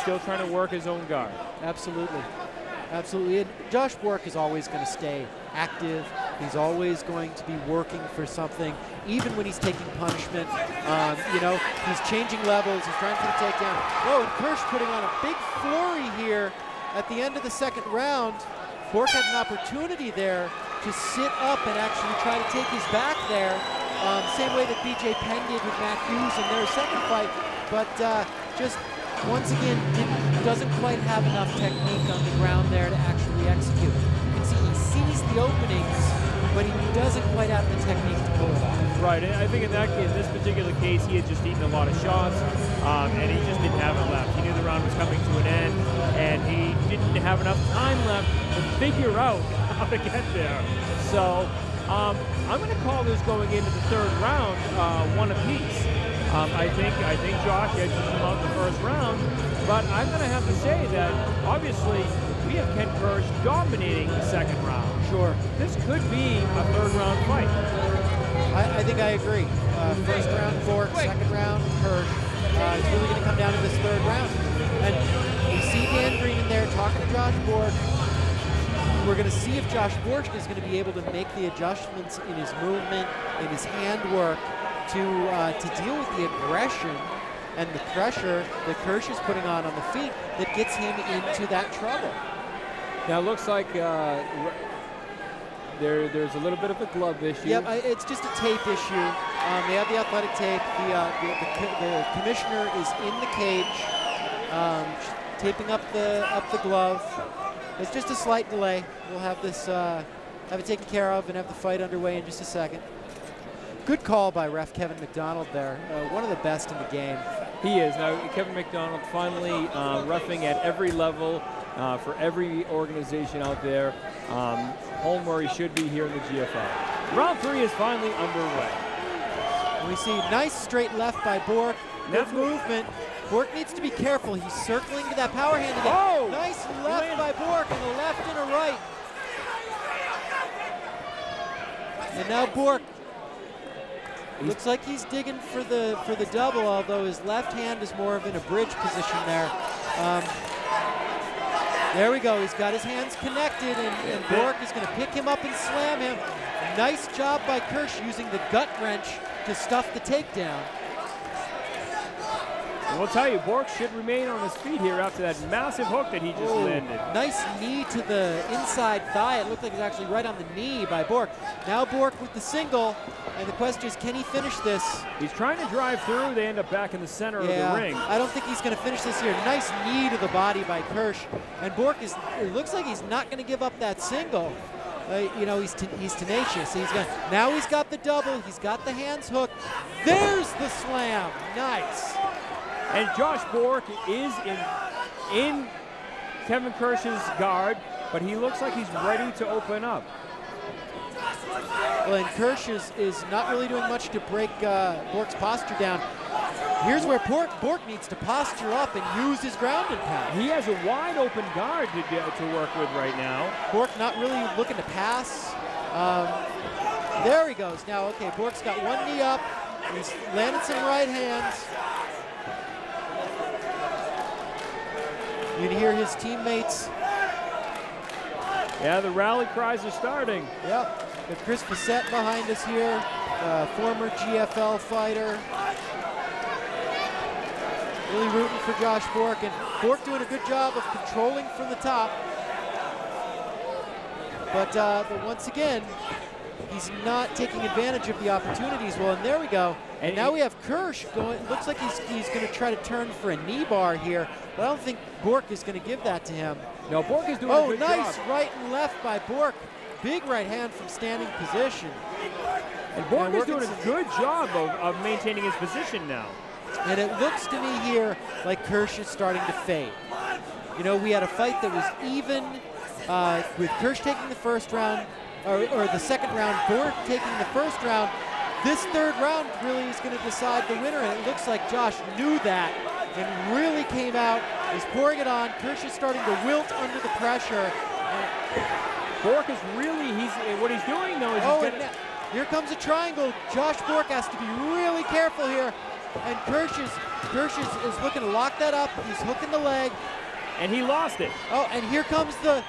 still trying to work his own guard. Absolutely. Absolutely. And Josh Bork is always going to stay active. He's always going to be working for something, even when he's taking punishment. You know, he's changing levels. He's trying for the takedown. Oh, and Kirsch putting on a big flurry here at the end of the second round. Bork had an opportunity there to sit up and actually try to take his back there, same way that BJ Penn did with Matt Hughes in their second fight, but just once again doesn't quite have enough technique on the ground there to actually execute. You can see he sees the openings, but he doesn't quite have the technique to pull it off. Right, and I think in that case, this particular case, he had just eaten a lot of shots, and he just didn't have it left. He knew the round was coming to an end, and he didn't have enough time left to figure out how to get there. So I'm going to call this going into the third round one apiece. I think Josh edges him out the first round, but I'm going to have to say that obviously we have Ken Kirsch dominating the second round. Sure. This could be a third round fight. I think I agree. First round Bork, second round Kirsch. It's really going to come down to this third round. And we see Dan Green in there talking to Josh Bork. We're going to see if Josh Bork is going to be able to make the adjustments in his movement, in his handwork, to deal with the aggression and the pressure that Kirsch is putting on the feet that gets him into that trouble. Now it looks like there's a little bit of a glove issue. Yep, it's just a tape issue. They have the athletic tape. The commissioner is in the cage, taping up the glove. It's just a slight delay. We'll have this have it taken care of and have the fight underway in just a second. Good call by ref Kevin McDonald there. One of the best in the game. He is. Now, Kevin McDonald finally reffing at every level for every organization out there. Home where he should be here in the GFL. Round 3 is finally underway. We see nice straight left by Bork. Good movement. Bork needs to be careful. He's circling to that power hand again. Oh! Nice left by Bork, and a left and a right. And now Bork looks like he's digging for the double, although his left hand is more of in a bridge position there. There we go. He's got his hands connected, and Bork is going to pick him up and slam him. Nice job by Kirsch using the gut wrench to stuff the takedown. And we'll tell you, Bork should remain on his feet here after that massive hook that he just landed. Nice knee to the inside thigh. It looked like it was actually right on the knee by Bork. Now Bork with the single, and the question is, can he finish this? He's trying to drive through. They end up back in the center of the ring. I don't think he's going to finish this here. Nice knee to the body by Kirsch. And Bork it looks like he's not going to give up that single. You know, he's tenacious. Now he's got the double. He's got the hands hooked. There's the slam. Nice. And Josh Bork is in Kevin Kirsch's guard, but he looks like he's ready to open up. Well, and Kirsch is not really doing much to break Bork's posture down. Here's where Bork needs to posture up and use his ground and pound. He has a wide open guard to work with right now. Bork not really looking to pass. There he goes. Now, okay, Bork's got one knee up. He's landed some right hands. You can hear his teammates. Yeah, the rally cries are starting. Yep. Got Chris Facette behind us here, former GFL fighter. Really rooting for Josh Bork, and Bork doing a good job of controlling from the top. But once again, he's not taking advantage of the opportunities. Well, and there we go. And now we have Kirsch going. Looks like he's going to try to turn for a knee bar here, but I don't think Bork is going to give that to him. No, Bork is doing a good nice job. right and left by Bork. Big right hand from standing position. And Bork is doing a good job of maintaining his position now. And it looks to me here like Kirsch is starting to fade. You know, we had a fight that was even with Kirsch taking the first round, or the second round, Bork taking the first round. This third round really is going to decide the winner, and it looks like Josh knew that and really came out, is pouring it on. Kirsch is starting to wilt under the pressure. Bork is really, what he's doing though is here comes a triangle. Josh Bork has to be really careful here. And Kirsch is looking to lock that up. He's hooking the leg. And he lost it. Oh, and here comes the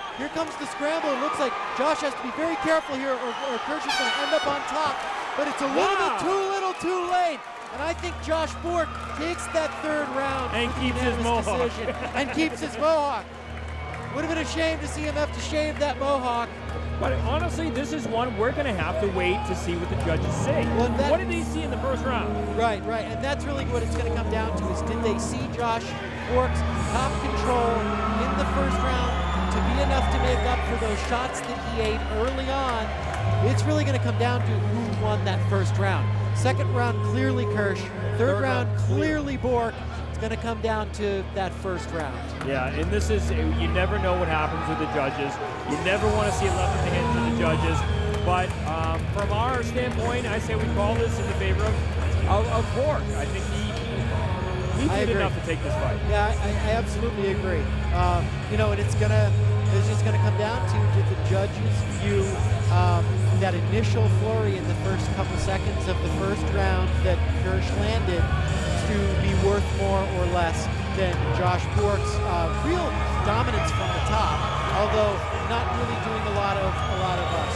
scramble. It looks like Josh has to be very careful here, or Kirsch is going to end up on top. But it's a little bit too late. And I think Josh Bork takes that third round and keeps his mohawk. And keeps his mohawk. Would have been a shame to see him have to shave that mohawk. But honestly, this is one we're going to have to wait to see what the judges say. Well, what did they see in the first round? Right. And that's really what it's going to come down to is, did they see Josh Bork's top control in the first round to be enough to make up for those shots that he ate early on? It's really going to come down to who won that first round. Second round, clearly Kirsch. Third round, clearly Bork. Going to come down to that first round. Yeah, and this is, you never know what happens with the judges. You never want to see it left in the hands of the judges. But from our standpoint, I say we call this in the favor of Bork. I think he did enough to take this fight. Yeah, I absolutely agree. You know, and it's just gonna come down to, did the judges view that initial flurry in the first couple seconds of the first round that Kirsch landed to be worth more or less than Josh Bork's real dominance from the top, although not really doing a lot of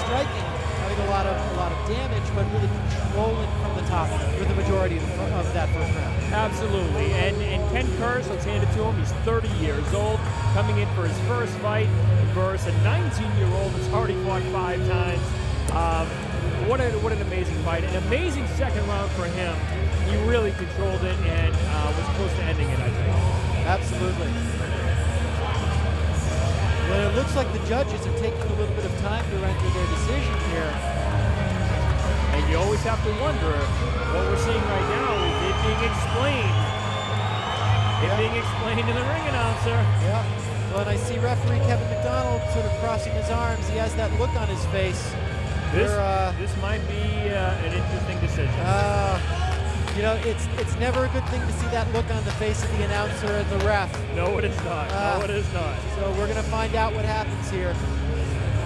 striking, having a lot of damage, but really controlling from the top for the majority of that first round. Absolutely, and Ken Kirsch, let's hand it to him. He's 30 years old, coming in for his first fight versus a 19-year-old that's already fought 5 times. What an amazing fight! An amazing second round for him. He really controlled it and was close to ending it, I think. Absolutely. Well, it looks like the judges are taking a little bit of time to render their decision here. And you always have to wonder, what we're seeing right now is it being explained. It being explained to the ring announcer. Yeah. Well, and I see referee Kevin McDonald sort of crossing his arms. He has that look on his face. This might be an interesting decision. You know, it's never a good thing to see that look on the face of the announcer and the ref. No, it is not. No, it is not. So we're going to find out what happens here.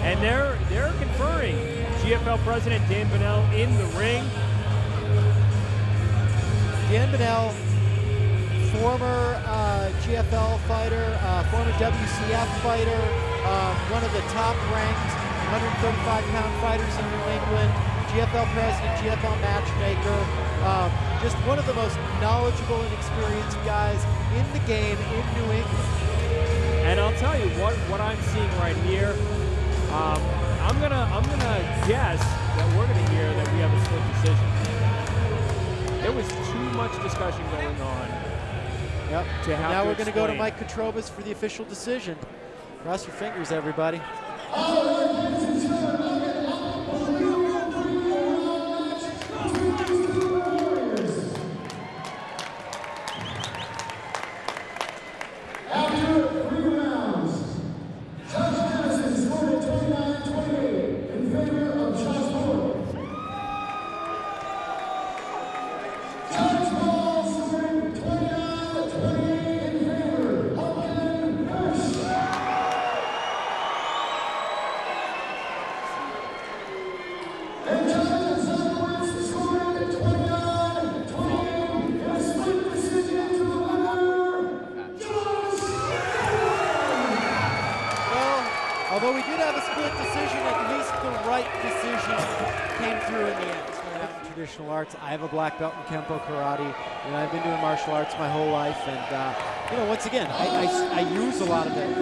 And they're conferring. GFL President Dan Bunnell in the ring. Dan Bunnell, former GFL fighter, former WCF fighter, one of the top-ranked 135-pound fighters in New England, GFL president, GFL matchmaker, just one of the most knowledgeable and experienced guys in the game in New England. And I'll tell you what I'm seeing right here. I'm gonna guess that we're gonna hear that we have a split decision. There was too much discussion going on. Yep. Now we're going to go to Mike Kotrobas for the official decision. Cross your fingers, everybody. Although we did have a split decision, at least the right decision came through in the end. Started out in traditional arts. I have a black belt in Kempo Karate, and I've been doing martial arts my whole life. And you know, once again, I use a lot of it.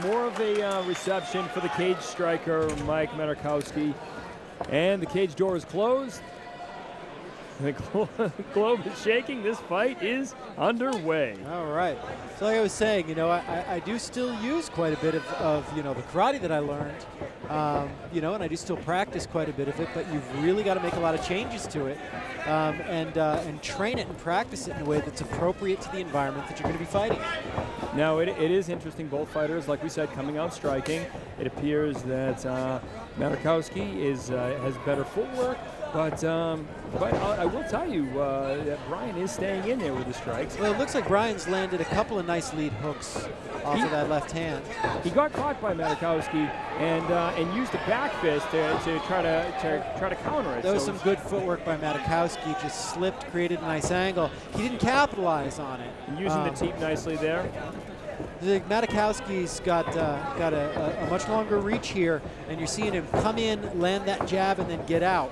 More of a reception for the cage striker, Mike Matakowski. And the cage door is closed. The globe is shaking. This fight is underway. All right. So like I was saying, you know, I do still use quite a bit of you know, the karate that I learned, you know, and I do still practice quite a bit of it, but you've really got to make a lot of changes to it and train it and practice it in a way that's appropriate to the environment that you're going to be fighting. Now, it is interesting, both fighters, like we said, coming out striking. It appears that Matakowski has better footwork, but I will tell you that Brian is staying in there with the strikes. Well, it looks like Brian's landed a couple of nice lead hooks off of that left hand. He got caught by Matakowski and used the back fist to try to counter it. There was some good footwork by Matakowski. Just slipped, created a nice angle. He didn't capitalize on it. And using the teep nicely there. Matakowski's got a much longer reach here, and you're seeing him come in, land that jab, and then get out.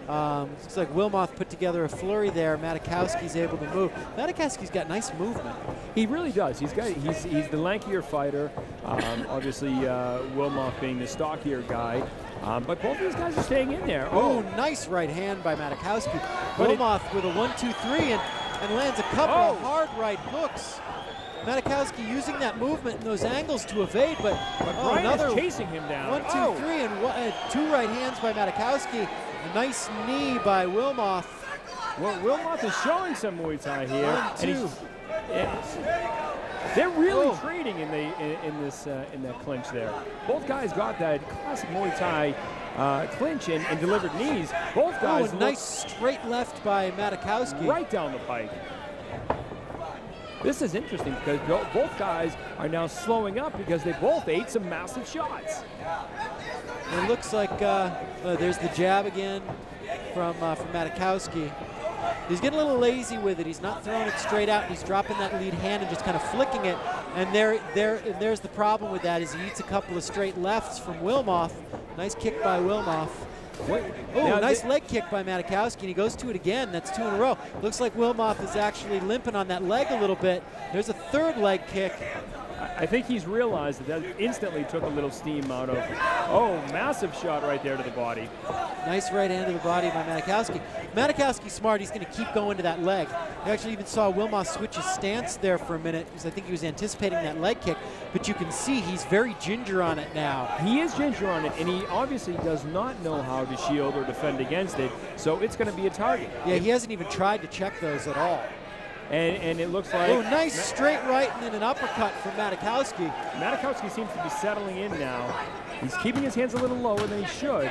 Looks like Wilmoth put together a flurry there. Matakowski's able to move. Matakowski's got nice movement. He really does. He's the lankier fighter. Obviously, Wilmoth being the stockier guy. But both of these guys are staying in there. Oh, nice right hand by Matakowski. Wilmoth with a 1-2-3 and lands a couple of hard right hooks. Matakowski using that movement and those angles to evade, but Brian another is chasing him down. 1-2-3 and two right hands by Matakowski. A nice knee by Wilmoth. Well, Wilmoth is showing some Muay Thai here. 1-2. They're really trading in that clinch there. Both guys got that classic Muay Thai clinch and delivered knees. Both guys. Nice straight left by Matakowski. Right down the pike. This is interesting because both guys are now slowing up because they both ate some massive shots. It looks like there's the jab again from Matakowski. He's getting a little lazy with it. He's not throwing it straight out. He's dropping that lead hand and just kind of flicking it. And there's the problem with that is he eats a couple of straight lefts from Wilmoth. Nice kick by Wilmoth. Oh, nice leg kick by Matakowski, and he goes to it again. That's two in a row. Looks like Wilmoth is actually limping on that leg a little bit. There's a third leg kick. I think he's realized that instantly took a little steam out of. Oh, massive shot right there to the body. Nice right hand to the body by Matakowski. Matakowski's smart. He's going to keep going to that leg. I actually even saw Wilmoth switch his stance there for a minute because I think he was anticipating that leg kick. But you can see he's very ginger on it now. He is ginger on it, and he obviously does not know how to shield or defend against it. So it's going to be a target. Yeah, he hasn't even tried to check those at all. And it looks like... Oh, nice straight right and then an uppercut from Matakowski. Matakowski seems to be settling in now. He's keeping his hands a little lower than he should.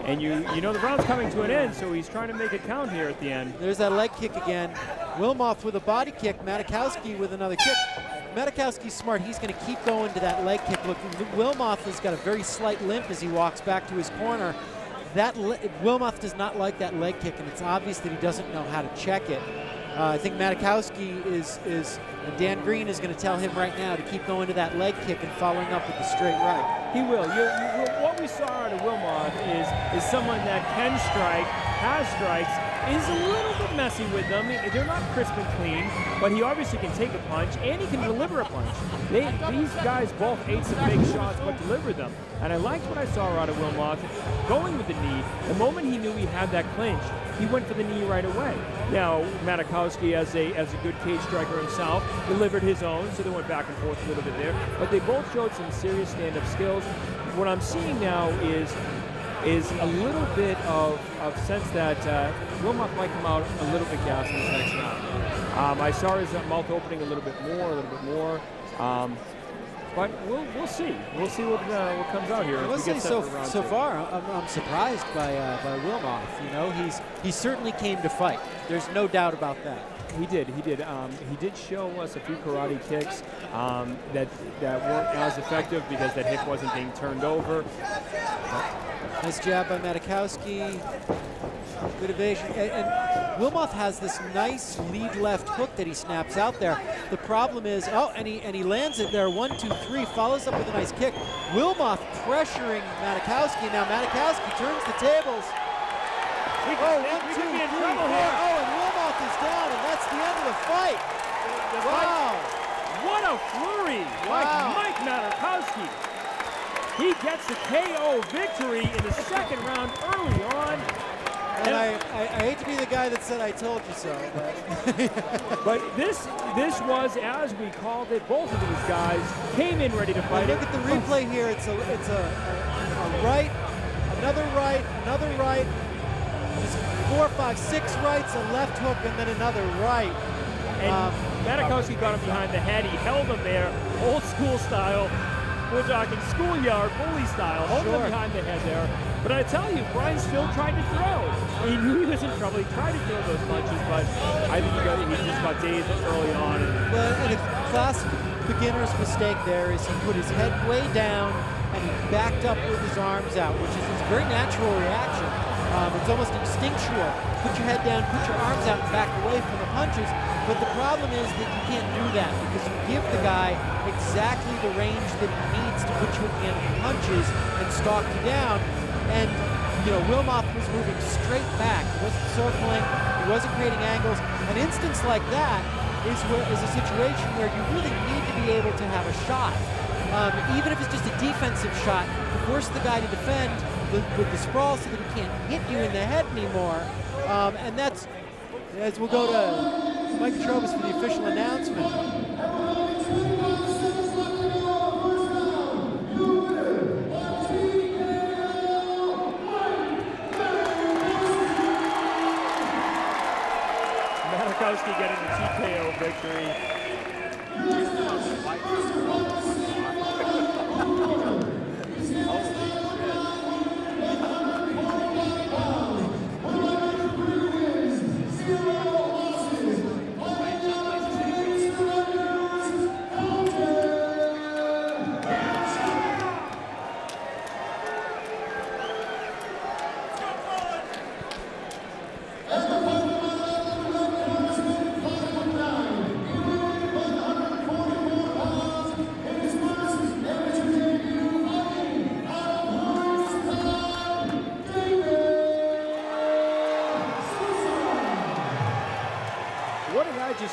And you know the round's coming to an end, so he's trying to make it count here at the end. There's that leg kick again. Wilmoth with a body kick, Matakowski with another kick. Matakowski's smart. He's going to keep going to that leg kick. Look, Wilmoth has got a very slight limp as he walks back to his corner. Wilmoth does not like that leg kick, and it's obvious that he doesn't know how to check it. I think Matakowski and Dan Green is going to tell him right now to keep going to that leg kick and following up with the straight right. He will. What we saw out of Wilmoth is someone that can strike, has strikes, is a little bit messy with them. They're not crisp and clean, but he obviously can take a punch and he can deliver a punch. These guys both ate some big shots but delivered them. And I liked what I saw out of Wilmoth going with the knee. The moment he knew he had that clinch, he went for the knee right away. Now, Matakowski, as a good cage striker himself, delivered his own, so they went back and forth a little bit there. But they both showed some serious stand-up skills. What I'm seeing now is a little bit of sense that Wilmoth might come out a little bit gassed in this next round. I saw his mouth opening a little bit more. But we'll see. We'll see what comes out here. I must say, so far, I'm surprised by Wilmoth. You know, he certainly came to fight. There's no doubt about that. He did. He did show us a few karate kicks that weren't as effective because that hip wasn't being turned over. Nice jab by Matakowski. Good evasion. And Wilmoth has this nice lead left hook that he snaps out there. The problem is, and he lands it there. 1, 2, 3, follows up with a nice kick. Wilmoth pressuring Matakowski. Now Matakowski turns the tables. We could be in trouble here. And Wilmoth is down, and that's the end of the fight. Wow. What a flurry by Mike Matakowski. He gets the KO victory in the second round early on. And I hate to be the guy that said I told you so. But this was, as we called it, both of these guys came in ready to fight. Look at the replay here. It's a right, another right, another right. Just 4, 5, 6 rights, a left hook, and then another right. And Matakowski got him behind the head. He held him there, old school style. We're talking schoolyard bully style. Hold him behind the head there. But I tell you, Brian still tried to throw. He knew he was in trouble. He tried to throw those punches, but I think he just got dazed early on. And a classic beginner's mistake there is he put his head way down and he backed up with his arms out, which is a very natural reaction. It's almost instinctual. Put your head down, put your arms out, and back away from the punches. But the problem is that you can't do that because you give the guy exactly the range that he needs to put you at the end of the punches and stalk you down. And, Wilmoth was moving straight back. He wasn't circling. He wasn't creating angles. An instance like that is a situation where you really need to be able to have a shot. Even if it's just a defensive shot, to force the guy to defend with the sprawl so that he can't hit you in the head anymore. And that's, as we'll go to Mike Petrobis for the official announcement. Matakowski getting the TKO victory.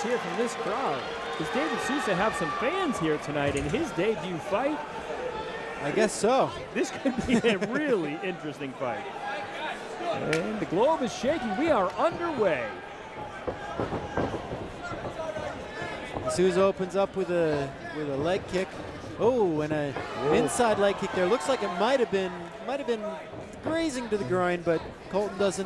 Here from this crowd. Does David Sousa have some fans here tonight in his debut fight? I guess so. This could be a really interesting fight. And the globe is shaking. We are underway. Sousa opens up with a leg kick. Oh, and an inside leg kick there. Looks like it might have been grazing to the groin, but Colton doesn't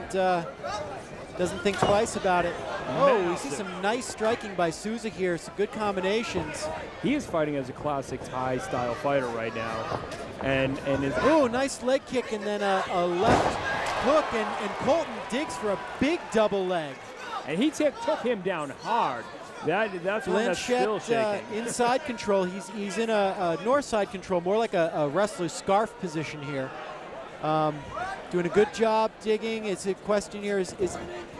think twice about it. Oh, we see some nice striking by Sousa here. Some good combinations. He is fighting as a classic Thai style fighter right now. And is nice leg kick and then a left hook, and Colton digs for a big double leg. And he took him down hard. That's one that's still shaking. Inside control. He's in a north side control, more like a wrestler's scarf position here. Doing a good job digging. It's a question here is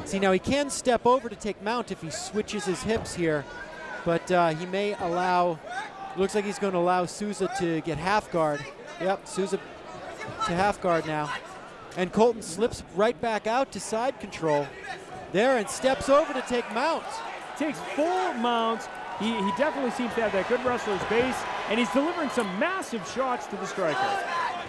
see, now he can step over to take mount if he switches his hips here, but he may allow, looks like he's going to allow Sousa to get half guard. Yep, Sousa to half guard now. And Colton slips right back out to side control there and steps over to take mount. Takes full mount. He definitely seems to have that good wrestler's base, and he's delivering some massive shots to the striker.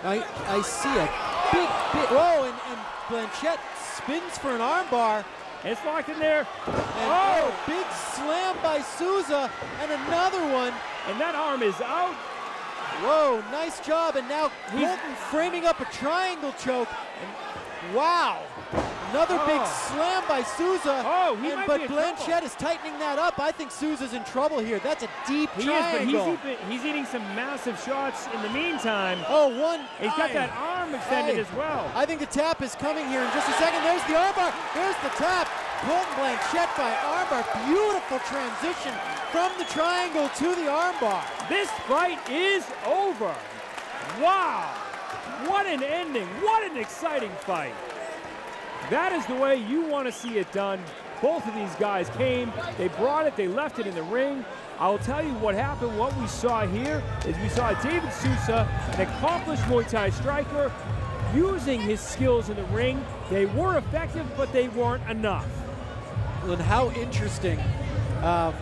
I see a big, whoa, and Blanchette spins for an armbar. It's locked in there. And big slam by Sousa, and another one. And that arm is out. Whoa, nice job, and now Colton framing up a triangle choke. And wow. Another big slam by Sousa, but Blanchette is tightening that up. I think Sousa's in trouble here. That's a deep triangle. But he's eating some massive shots in the meantime. He's got that arm extended as well. I think the tap is coming here in just a second. There's the armbar. There's the tap. Colton Blanchette by armbar. Beautiful transition from the triangle to the armbar. This fight is over. Wow. What an ending. What an exciting fight. That is the way you want to see it done. Both of these guys came, they brought it, they left it in the ring. I'll tell you what happened. What we saw here is we saw David Sousa, an accomplished Muay Thai striker, using his skills in the ring. They were effective, but they weren't enough. Well, and how interesting.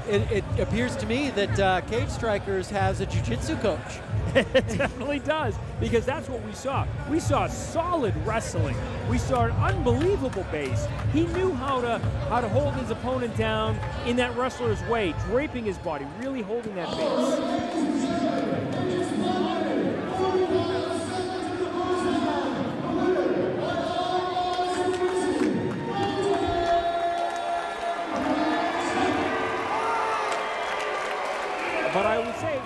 It appears to me that Cage Strikers has a jiu-jitsu coach. It definitely does, because that's what we saw. We saw solid wrestling. We saw an unbelievable base. He knew how to hold his opponent down in that wrestler's way, draping his body, really holding that base. But I would say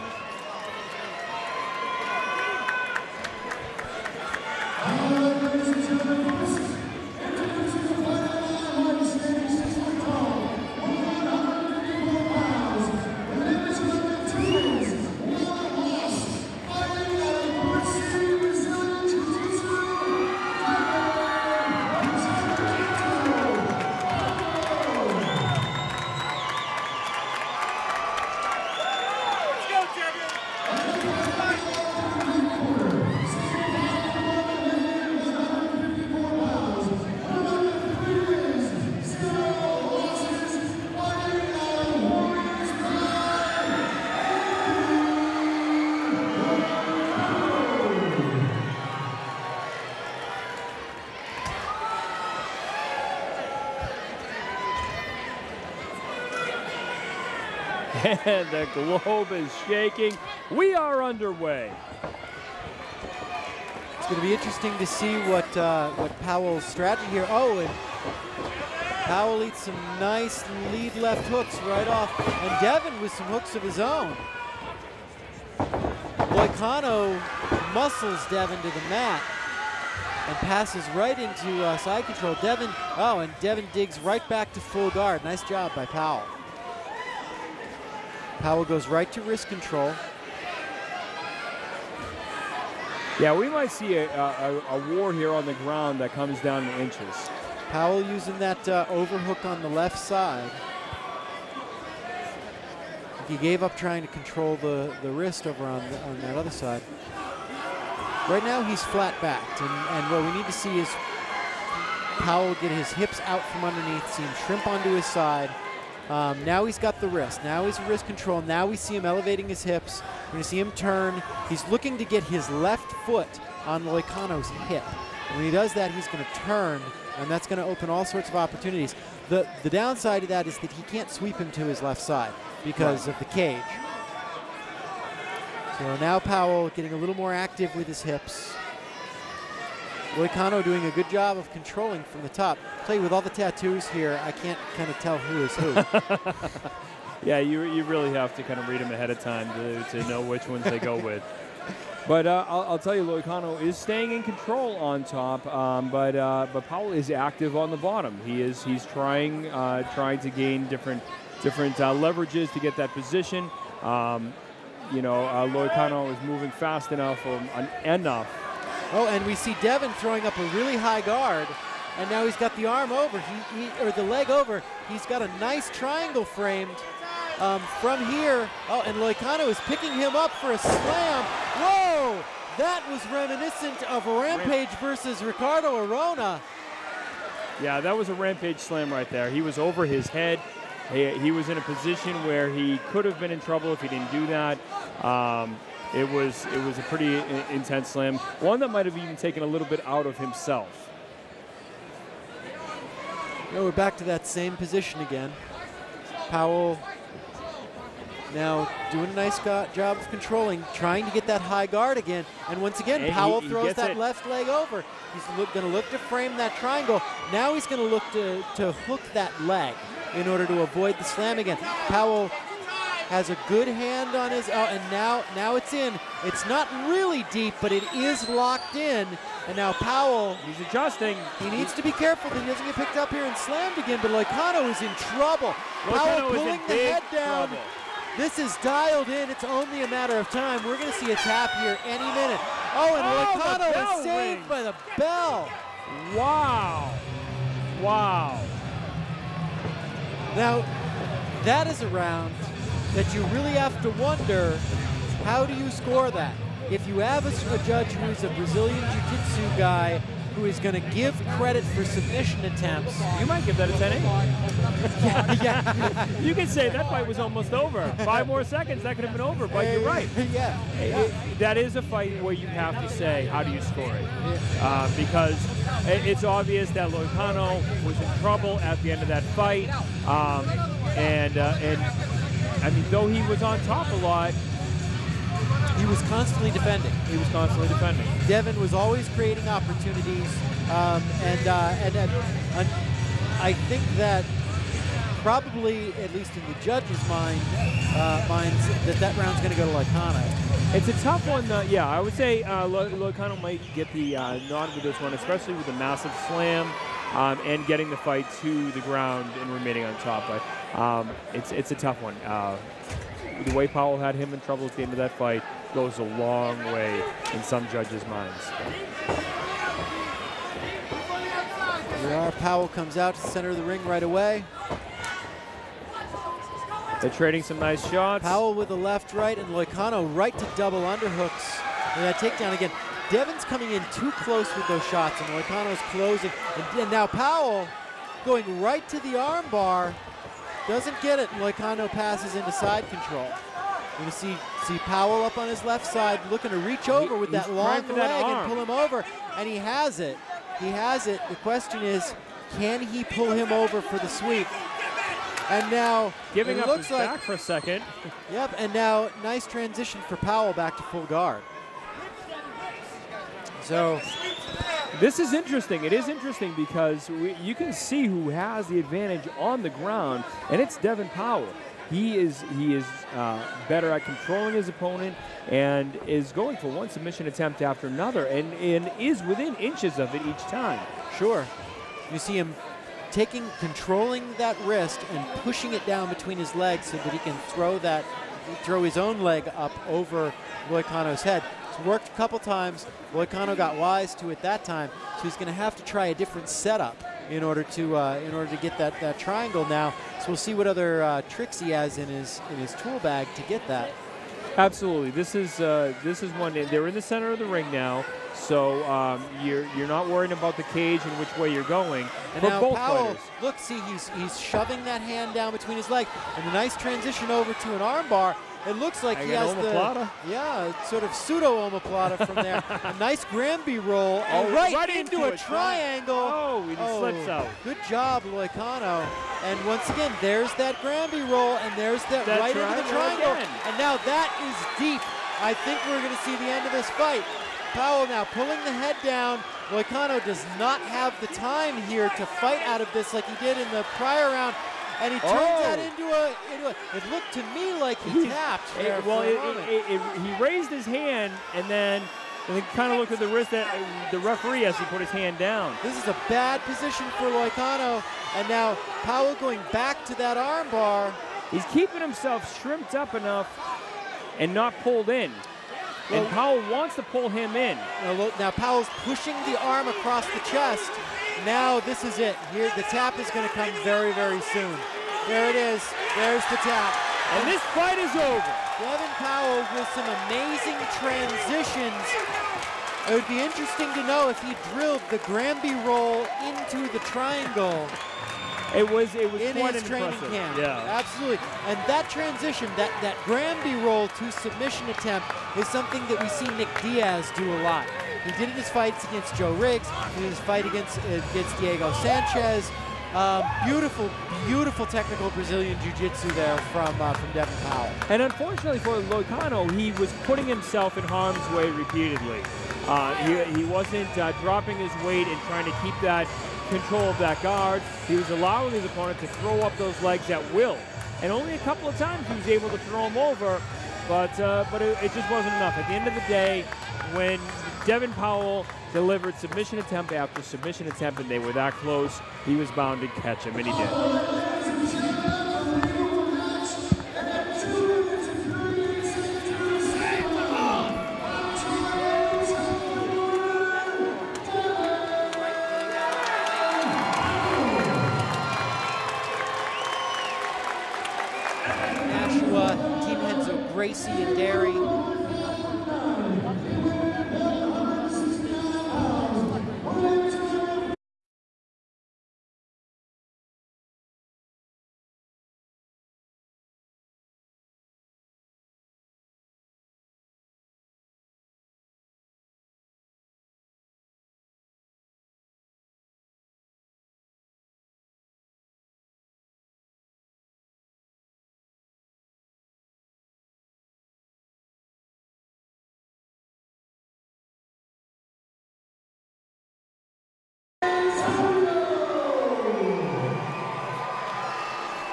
and the globe is shaking. We are underway. It's going to be interesting to see what Powell's strategy here. Oh, and Powell eats some nice lead left hooks right off, and Devin with some hooks of his own. Loicano muscles Devin to the mat and passes right into side control. Devin, oh, and Devin digs right back to full guard. Nice job by Powell. Powell goes right to wrist control. Yeah, we might see a war here on the ground that comes down in inches. Powell using that overhook on the left side. He gave up trying to control the wrist over on that other side. Right now he's flat backed, and what we need to see is Powell get his hips out from underneath, see him shrimp onto his side. Now he's got the wrist. Now he's wrist control. Now we see him elevating his hips. We're going to see him turn. He's looking to get his left foot on Loicano's hip. And when he does that, he's going to turn, and that's going to open all sorts of opportunities. The downside of that is that he can't sweep him to his left side because of the cage. So now Powell getting a little more active with his hips. Loicano doing a good job of controlling from the top. Play with all the tattoos here, I can't kind of tell who is who. Yeah, you really have to kind of read them ahead of time to know which ones they go with. But I'll tell you, Loicano is staying in control on top, but Powell is active on the bottom. He's trying to gain different leverages to get that position. Loicano is moving fast enough enough. Oh, and we see Devin throwing up a really high guard, and now he's got the arm over, or the leg over. He's got a nice triangle framed from here. Oh, and Loicano is picking him up for a slam. Whoa! That was reminiscent of Rampage versus Ricardo Arona. Yeah, that was a Rampage slam right there. He was over his head. He was in a position where he could have been in trouble if he didn't do that. It was a pretty intense slam, one that might have even taken a little bit out of himself. Now we're back to that same position again. Powell now doing a nice job of controlling, trying to get that high guard again. And once again, and Powell throws that left leg over. He's going to look to frame that triangle. Now he's going to look to hook that leg in order to avoid the slam again. Powell has a good hand on his, and now it's in. It's not really deep, but it is locked in. And now Powell, he's adjusting. He needs to be careful that he doesn't get picked up here and slammed again, but Loicano is in trouble. Powell pulling the head down. Trouble. This is dialed in. It's only a matter of time. We're going to see a tap here any minute. Oh, and Loicano is saved by the bell. Wow. Wow. Now, that is a round that you really have to wonder, how do you score that? If you have a judge who is a Brazilian Jiu-Jitsu guy who is going to give credit for submission attempts. You might give that a 10-8. Yeah. You could say that fight was almost over. 5 more seconds, that could have been over, but you're right. Yeah. That is a fight where you have to say, how do you score it? Because it's obvious that Loicano was in trouble at the end of that fight. And I mean, though he was on top a lot, he was constantly defending. Devin was always creating opportunities, and I think that probably, at least in the judges' minds, that round's going to go to Loicano. It's a tough one. Yeah, I would say Loicano might get the nod with this one, especially with the massive slam and getting the fight to the ground and remaining on top. But it's a tough one. The way Powell had him in trouble at the end of that fight goes a long way in some judges' minds. Here we are. Powell comes out to the center of the ring right away. They're trading some nice shots. Powell with the left, right, and Loicano right to double underhooks. And that takedown again. Devin's coming in too close with those shots, and Loicano's closing. And now Powell going right to the arm bar. Doesn't get it, and Loicano passes into side control. You're going to see Powell up on his left side looking to reach over with that long leg and pull him over, and he has it. He has it. The question is, can he pull him over for the sweep? And now giving up looks his back for a second. Yep, and now nice transition for Powell back to full guard. So this is interesting. It is interesting because you can see who has the advantage on the ground, and it's Devin Powell. He is better at controlling his opponent and is going for one submission attempt after another, and is within inches of it each time. Sure. You see him controlling that wrist and pushing it down between his legs so that he can throw his own leg up over Loicano's head. It's worked a couple times. Loicano got wise to it that time, so he's going to have to try a different setup in order to get that triangle now. So we'll see what other tricks he has in his tool bag to get that. Absolutely. This is one. They're in the center of the ring now, so you're not worrying about the cage and which way you're going. And for now both Powell, fighters. look, see, he's shoving that hand down between his legs, and a nice transition over to an armbar. It looks like he has sort of pseudo omoplata from there. A nice Granby roll, and right into a triangle. Oh, he slips out. Good job, Loicano. And once again, there's that Granby roll, and there's that right into the triangle. Again. And now that is deep. I think we're going to see the end of this fight. Powell now pulling the head down. Loicano does not have the time here to fight out of this like he did in the prior round. And he turns that into a. It looked to me like he tapped. He raised his hand and then kind of looked at the wrist that the referee as he put his hand down. This is a bad position for Loicano, and now Powell going back to that arm bar. He's keeping himself shrimped up enough and not pulled in. And Powell wants to pull him in. Now Powell's pushing the arm across the chest. Now this is it. Here, the tap is going to come very, very soon. There it is. There's the tap. And this fight is over. Devin Powell with some amazing transitions. It would be interesting to know if he drilled the Granby roll into the triangle. It was in quite his training impressive. camp. Yeah, absolutely. And that transition, that Granby roll to submission attempt, is something that we see Nick Diaz do a lot. He did it in his fights against Joe Riggs, in his fight against Diego Sanchez. Beautiful, beautiful technical Brazilian jiu-jitsu there from Devin Powell. And unfortunately for Loicano, he was putting himself in harm's way repeatedly. He wasn't dropping his weight and trying to keep that control of that guard. He was allowing his opponent to throw up those legs at will. And only a couple of times he was able to throw him over, but it just wasn't enough. At the end of the day, when Devin Powell delivered submission attempt after submission attempt and they were that close, he was bound to catch him, and he did.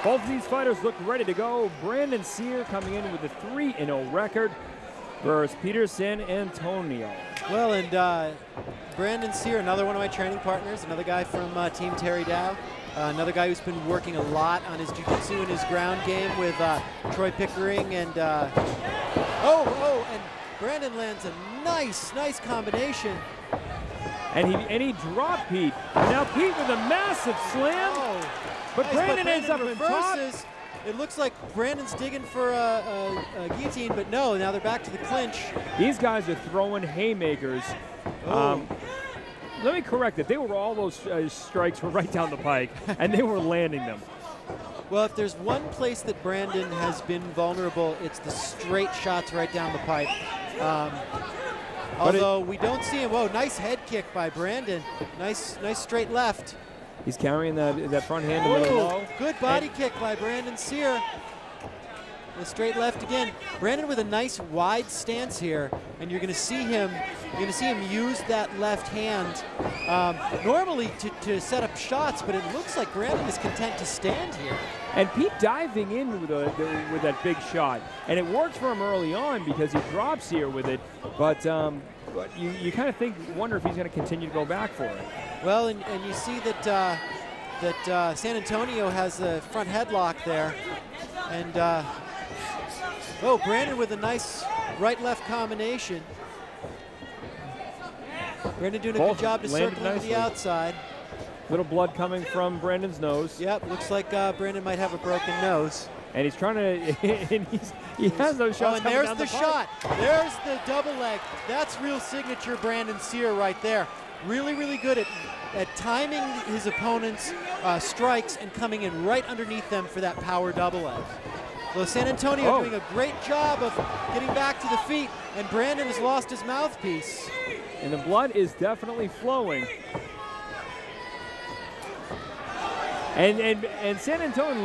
Both of these fighters look ready to go. Brandon Sear coming in with a 3-0 record versus Peter San Antonio. Well, and Brandon Sear, another one of my training partners, another guy from Team Terry Dow, another guy who's been working a lot on his jiu-jitsu and his ground game with Troy Pickering. And and Brandon lands a nice combination. And he dropped Pete. Now Pete with a massive slam. Oh, but nice, Brandon ends up in top. reverses. It looks like Brandon's digging for a guillotine, but no, now they're back to the clinch. These guys are throwing haymakers. Oh. Let me correct it. They were all those strikes were right down the pike, and they were landing them. Well, if there's one place that Brandon has been vulnerable, it's the straight shots right down the pipe. Although we don't see him. Whoa, nice head kick by Brandon. Nice straight left. He's carrying that front hand a little low. Good body kick by Brandon Sear. The straight left again. Brandon with a nice wide stance here, and you're going to see him. You're going to see him use that left hand normally to set up shots, but it looks like Brandon is content to stand here. And Pete diving in with that big shot, and it works for him early on because he drops here with it. But you kind of wonder if he's going to continue to go back for it. Well, and you see that San Antonio has a front headlock there, and Brandon with a nice right-left combination. Brandon doing a good job to circle to the outside. Little blood coming from Brandon's nose. Yep, looks like Brandon might have a broken nose. And he's trying to, and he has those shots. Oh, and there's the shot. There's the double leg. That's real signature Brandon Sear right there. Really good at timing his opponent's strikes and coming in right underneath them for that power double leg. So San Antonio doing a great job of getting back to the feet, and Brandon has lost his mouthpiece. And the blood is definitely flowing. And San Antonio